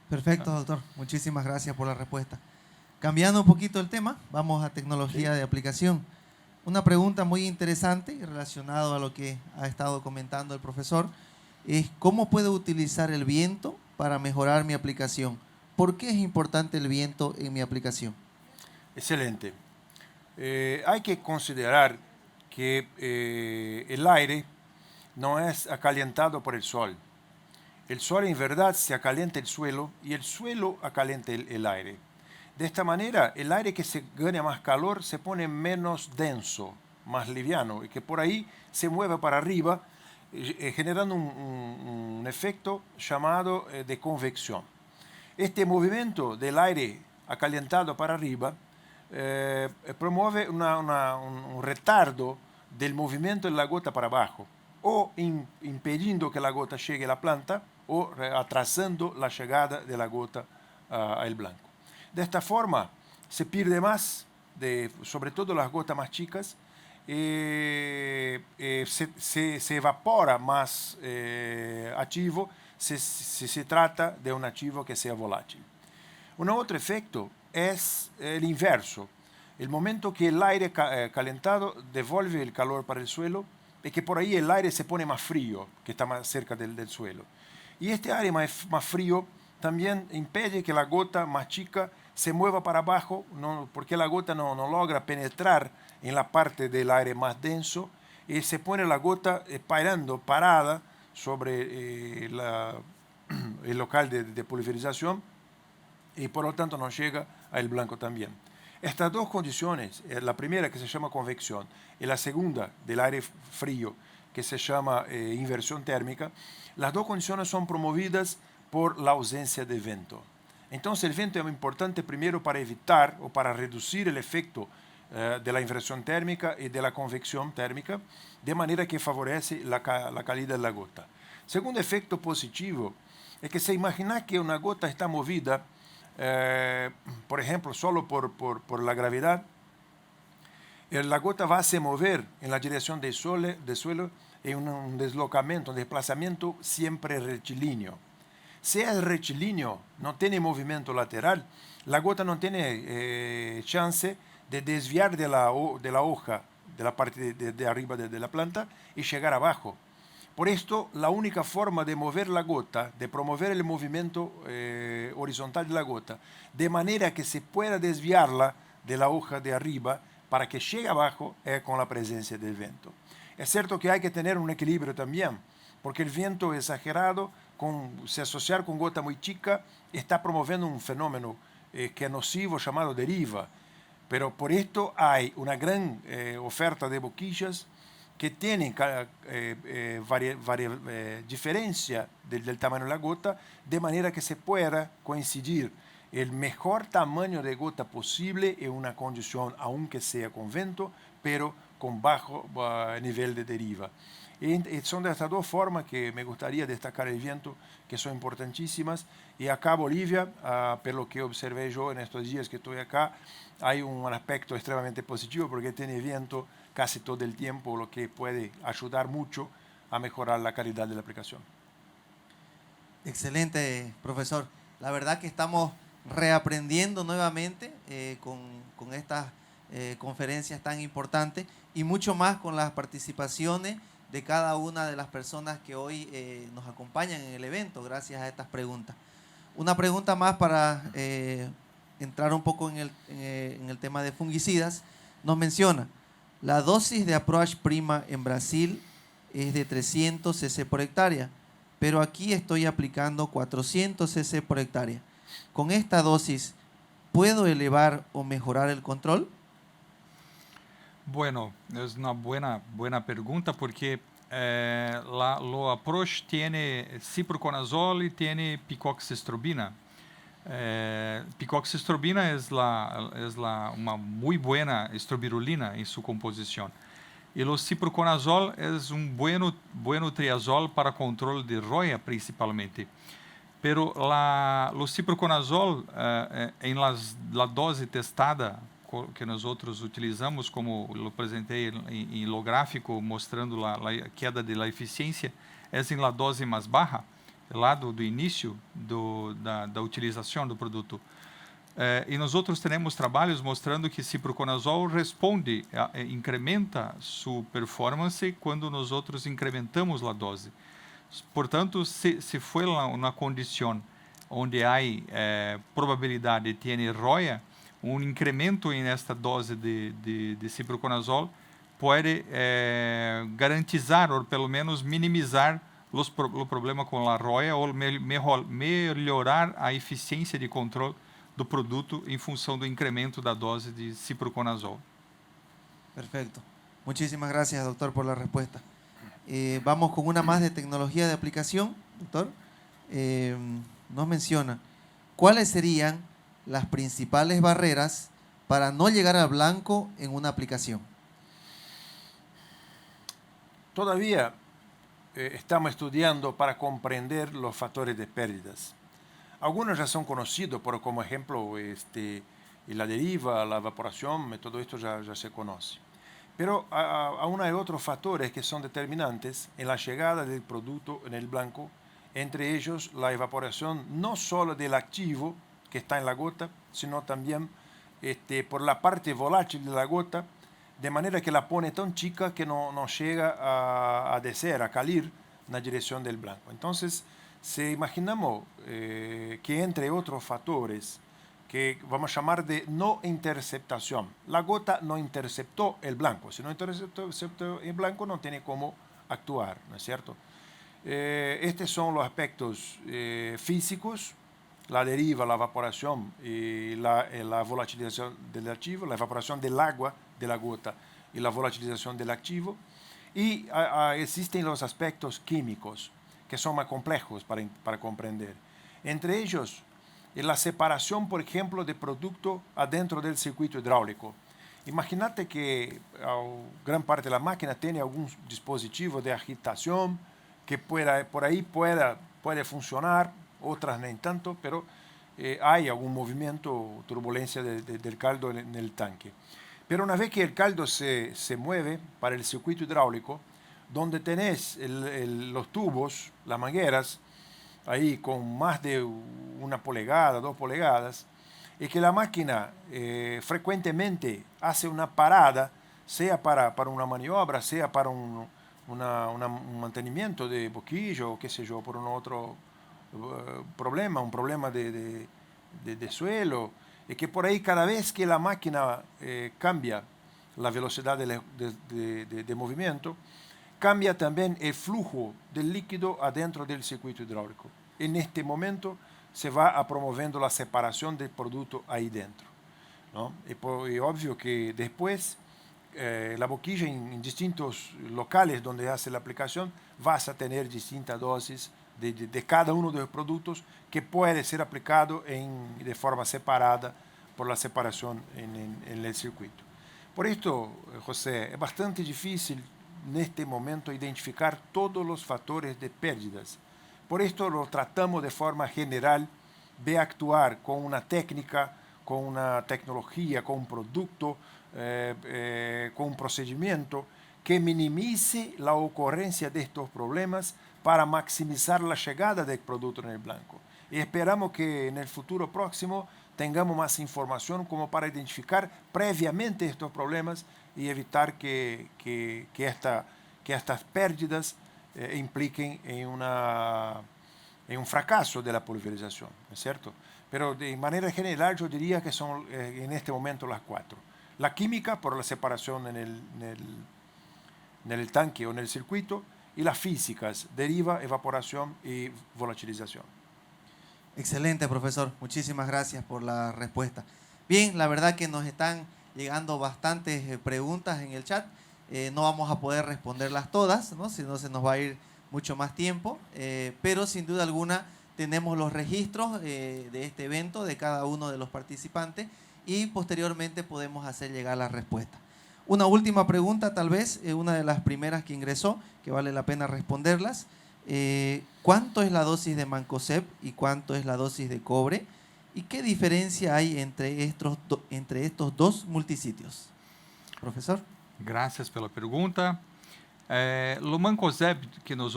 Perfecto, doctor. Muchísimas gracias por la respuesta. Cambiando un poquito el tema, vamos a tecnología de aplicación. Una pregunta muy interesante y relacionado a lo que ha estado comentando el profesor es ¿cómo puedo utilizar el viento para mejorar mi aplicación? ¿Por qué es importante el viento en mi aplicación? Excelente. Hay que considerar que el aire no es acalentado por el sol. el sol en verdad se acalienta el suelo y el suelo acalienta el aire. De esta manera, el aire que se gana más calor se pone menos denso, más liviano, y que por ahí se mueve para arriba, generando un efecto llamado de convección. Este movimiento del aire acalentado para arriba promueve un retardo del movimiento de la gota para abajo, o impidiendo que la gota llegue a la planta, o atrasando la llegada de la gota al blanco. De esta forma se pierde más, sobre todo las gotas más chicas, se evapora más archivo si se trata de un archivo que sea volátil. Un otro efecto es el inverso. El momento que el aire calentado devuelve el calor para el suelo, es que por ahí el aire se pone más frío, que está más cerca del suelo. Y este aire más frío también impide que la gota más chica se mueva para abajo, porque la gota no logra penetrar en la parte del aire más denso, y se pone la gota parada sobre el local de pulverización, y por lo tanto no llega al blanco también. Estas dos condiciones, la primera que se llama convección y la segunda del aire frío que se llama inversión térmica, las dos condiciones son promovidas por la ausencia de viento. Entonces el viento es importante primero para evitar o para reducir el efecto de la inversión térmica y de la convección térmica, de manera que favorece la calidad de la gota. Segundo efecto positivo es que se imagina que una gota está movida, por ejemplo, solo por la gravedad, la gota va a se mover en la dirección del suelo en un deslocamiento, un desplazamiento siempre rectilíneo. Si es rectilíneo, no tiene movimiento lateral, la gota no tiene chance de desviar de la hoja, de la parte de arriba de la planta y llegar abajo. Por esto, la única forma de mover la gota, de promover el movimiento horizontal de la gota, de manera que se pueda desviarla de la hoja de arriba para que llegue abajo, es con la presencia del viento. Es cierto que hay que tener un equilibrio también, porque el viento exagerado, se asociar con gota muy chica, está promoviendo un fenómeno que es nocivo llamado deriva. Pero por esto hay una gran oferta de boquillas que tienen diferencia del tamaño de la gota, de manera que se pueda coincidir el mejor tamaño de gota posible en una condición, aunque sea con viento, pero con bajo nivel de deriva. Y son de estas dos formas que me gustaría destacar el viento, que son importantísimas. Y acá Bolivia, por lo que observé yo en estos días que estoy acá, hay un aspecto extremadamente positivo porque tiene viento casi todo el tiempo, lo que puede ayudar mucho a mejorar la calidad de la aplicación. Excelente, profesor. La verdad que estamos reaprendiendo nuevamente con estas conferencias tan importantes y mucho más con las participaciones de cada una de las personas que hoy nos acompañan en el evento, gracias a estas preguntas. Una pregunta más para entrar un poco en el tema de fungicidas. Nos menciona, la dosis de Approach Prima en Brasil es de 300 cc por hectárea, pero aquí estoy aplicando 400 cc por hectárea. ¿Con esta dosis puedo elevar o mejorar el control? Bueno, es una buena pregunta porque lo Approach tiene ciproconazol y tiene picoxestrobina. Picoxestrobina es una muy buena estrobirulina en su composición. Y los ciproconazol es un bueno triazol para control de roya principalmente. Pero los ciproconazol en la dose testada que nós utilizamos, como eu apresentei em lo gráfico, mostrando a queda da eficiência, é em la dose mais baixa, lá do início da utilização do produto. E nós temos trabalhos mostrando que ciproconazol responde, incrementa sua performance quando nós incrementamos a dose. Portanto, se for uma condição onde há probabilidade de ter roya, um incremento nesta dose de ciproconazol pode garantizar ou pelo menos minimizar o problema com a roia ou melhorar a eficiência de controle do produto em função do incremento da dose de ciproconazol. Perfecto. Muchísimas gracias, doctor, por la respuesta. Vamos con una más de tecnología de aplicación, doctor. Nos menciona, ¿cuáles serían las principales barreras para no llegar al blanco en una aplicación? Todavía estamos estudiando para comprender los factores de pérdidas. Algunos ya son conocidos, pero como ejemplo la deriva, la evaporación, todo esto ya se conoce. Pero aún hay otros factores que son determinantes en la llegada del producto en el blanco, entre ellos la evaporación no solo del activo que está en la gota, sino también por la parte volátil de la gota, de manera que la pone tan chica que no llega a descer, a calir en la dirección del blanco. Entonces, si imaginamos que entre otros factores que vamos a llamar de no interceptación, la gota no interceptó el blanco, si no interceptó el blanco no tiene cómo actuar, ¿no es cierto? Estos son los aspectos físicos, la deriva, la evaporación y la volatilización del activo, la evaporación del agua de la gota y la volatilización del activo. Y existen los aspectos químicos que son más complejos para comprender. Entre ellos, la separación, por ejemplo, de producto adentro del circuito hidráulico. Imagínate que gran parte de la máquina tiene algún dispositivo de agitación que por ahí puede funcionar, otras no tanto, pero hay algún movimiento, turbulencia del caldo en el tanque. Pero una vez que el caldo se mueve para el circuito hidráulico, donde tenés los tubos, las mangueras, ahí con más de 1 pulgada, 2 pulgadas, y que la máquina frecuentemente hace una parada, sea para una maniobra, sea para un mantenimiento de boquillo, o qué sé yo, por un otro problema, un problema de suelo, y que por ahí cada vez que la máquina cambia la velocidad de movimiento, cambia también el flujo del líquido adentro del circuito hidráulico. En este momento se va promoviendo la separación del producto ahí dentro, ¿no? Y obvio que después la boquilla en distintos locales donde hace la aplicación vas a tener distintas dosis de cada uno de los productos que puede ser aplicado de forma separada por la separación en el circuito. Por esto, José, es bastante difícil en este momento identificar todos los factores de pérdidas. Por esto lo tratamos de forma general de actuar con una técnica, con una tecnología, con un producto, con un procedimiento que minimice la ocurrencia de estos problemas para maximizar la llegada del producto en el blanco. Y esperamos que en el futuro próximo tengamos más información como para identificar previamente estos problemas y evitar que estas pérdidas impliquen en un fracaso de la pulverización, ¿no es cierto? Pero de manera general yo diría que son en este momento las 4. La química por la separación en el tanque o en el circuito, y las físicas, deriva, evaporación y volatilización. Excelente, profesor. Muchísimas gracias por la respuesta. Bien, la verdad que nos están llegando bastantes preguntas en el chat. No vamos a poder responderlas todas, ¿no? Si no se nos va a ir mucho más tiempo, pero sin duda alguna tenemos los registros de este evento de cada uno de los participantes y posteriormente podemos hacer llegar la respuesta. Una última pregunta, tal vez, una de las primeras que ingresó, que vale la pena responderlas. ¿Cuánto es la dosis de Mancozeb y cuánto es la dosis de cobre? ¿Y qué diferencia hay entre estos dos multisitios? Profesor. Gracias pela pergunta. O Mancozeb que nós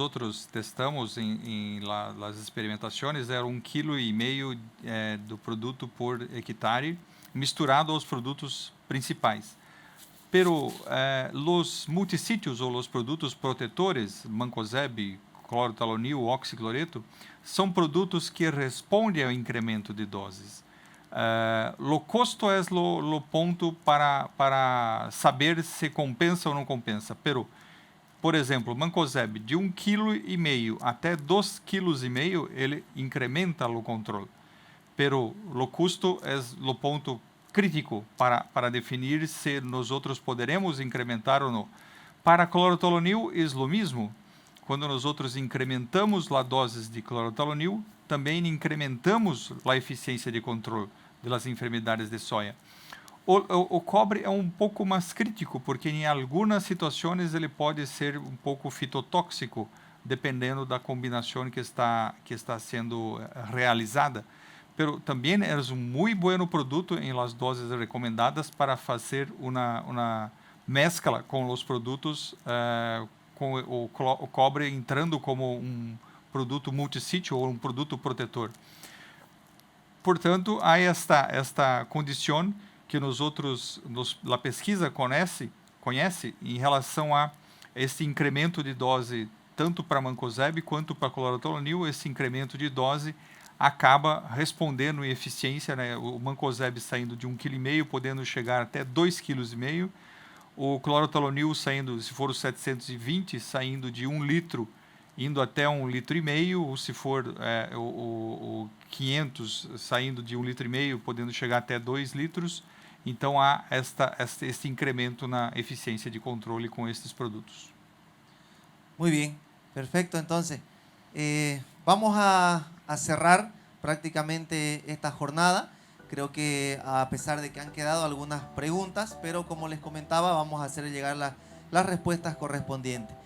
testamos em las experimentações era 1,5 kg do produto por hectare misturado aos produtos principais. Pero los multissítios ou os produtos protetores, Mancozeb, clorotalonil, oxicloreto, são produtos que respondem ao incremento de doses. O custo é o ponto para saber se compensa ou não compensa, pero por exemplo, Mancozeb, de 1,5 kg até 2,5 kg, ele incrementa o controle. Pero o custo é o ponto crítico para definir se nós poderemos incrementar ou não. Para clorotolonil é o mesmo. Quando nós incrementamos a dose de clorotolonil, também incrementamos a eficiência de controle das enfermidades de soja. O cobre é um pouco mais crítico, porque em algumas situações ele pode ser um pouco fitotóxico, dependendo da combinação que está sendo realizada. Pero também é um muito bom produto em las doses recomendadas para fazer uma mescla com os produtos, com o cobre entrando como um produto multissítio ou um produto protetor. Portanto, há esta condição que a pesquisa conhece em relação a esse incremento de dose, tanto para Mancozeb quanto para clorotolonil. Esse incremento de dose acaba respondendo em eficiência, né? O Mancozeb saindo de 1,5 kg, podendo chegar até 2,5 kg. O clorotolonil saindo, se for o 720, saindo de 1 litro, indo até 1,5 litro, ou se for o 500, saindo de 1,5 litro, podendo chegar até 2 litros. Então, há este incremento na eficiência de controle com estes produtos. Muy bien, perfecto. Entonces, vamos a cerrar prácticamente esta jornada. Creo que a pesar de que han quedado algunas preguntas, pero como les comentaba, vamos a hacer llegar las respuestas correspondientes.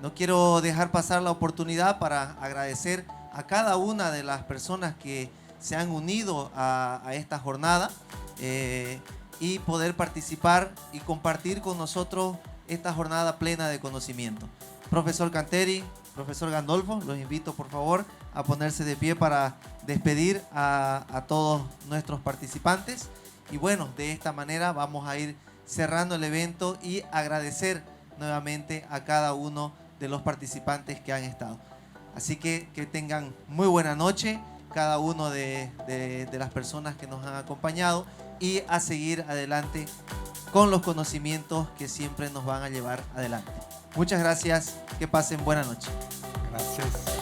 No quiero dejar pasar la oportunidad para agradecer a cada una de las personas que se han unido a esta jornada y poder participar y compartir con nosotros esta jornada plena de conocimiento. Profesor Canteri, profesor Gandolfo, los invito por favor a ponerse de pie para despedir a todos nuestros participantes. Y bueno, de esta manera vamos a ir cerrando el evento y agradecer nuevamente a cada uno de los participantes que han estado. Así que tengan muy buena noche cada uno de las personas que nos han acompañado y a seguir adelante con los conocimientos que siempre nos van a llevar adelante. Muchas gracias, que pasen buena noche. Gracias.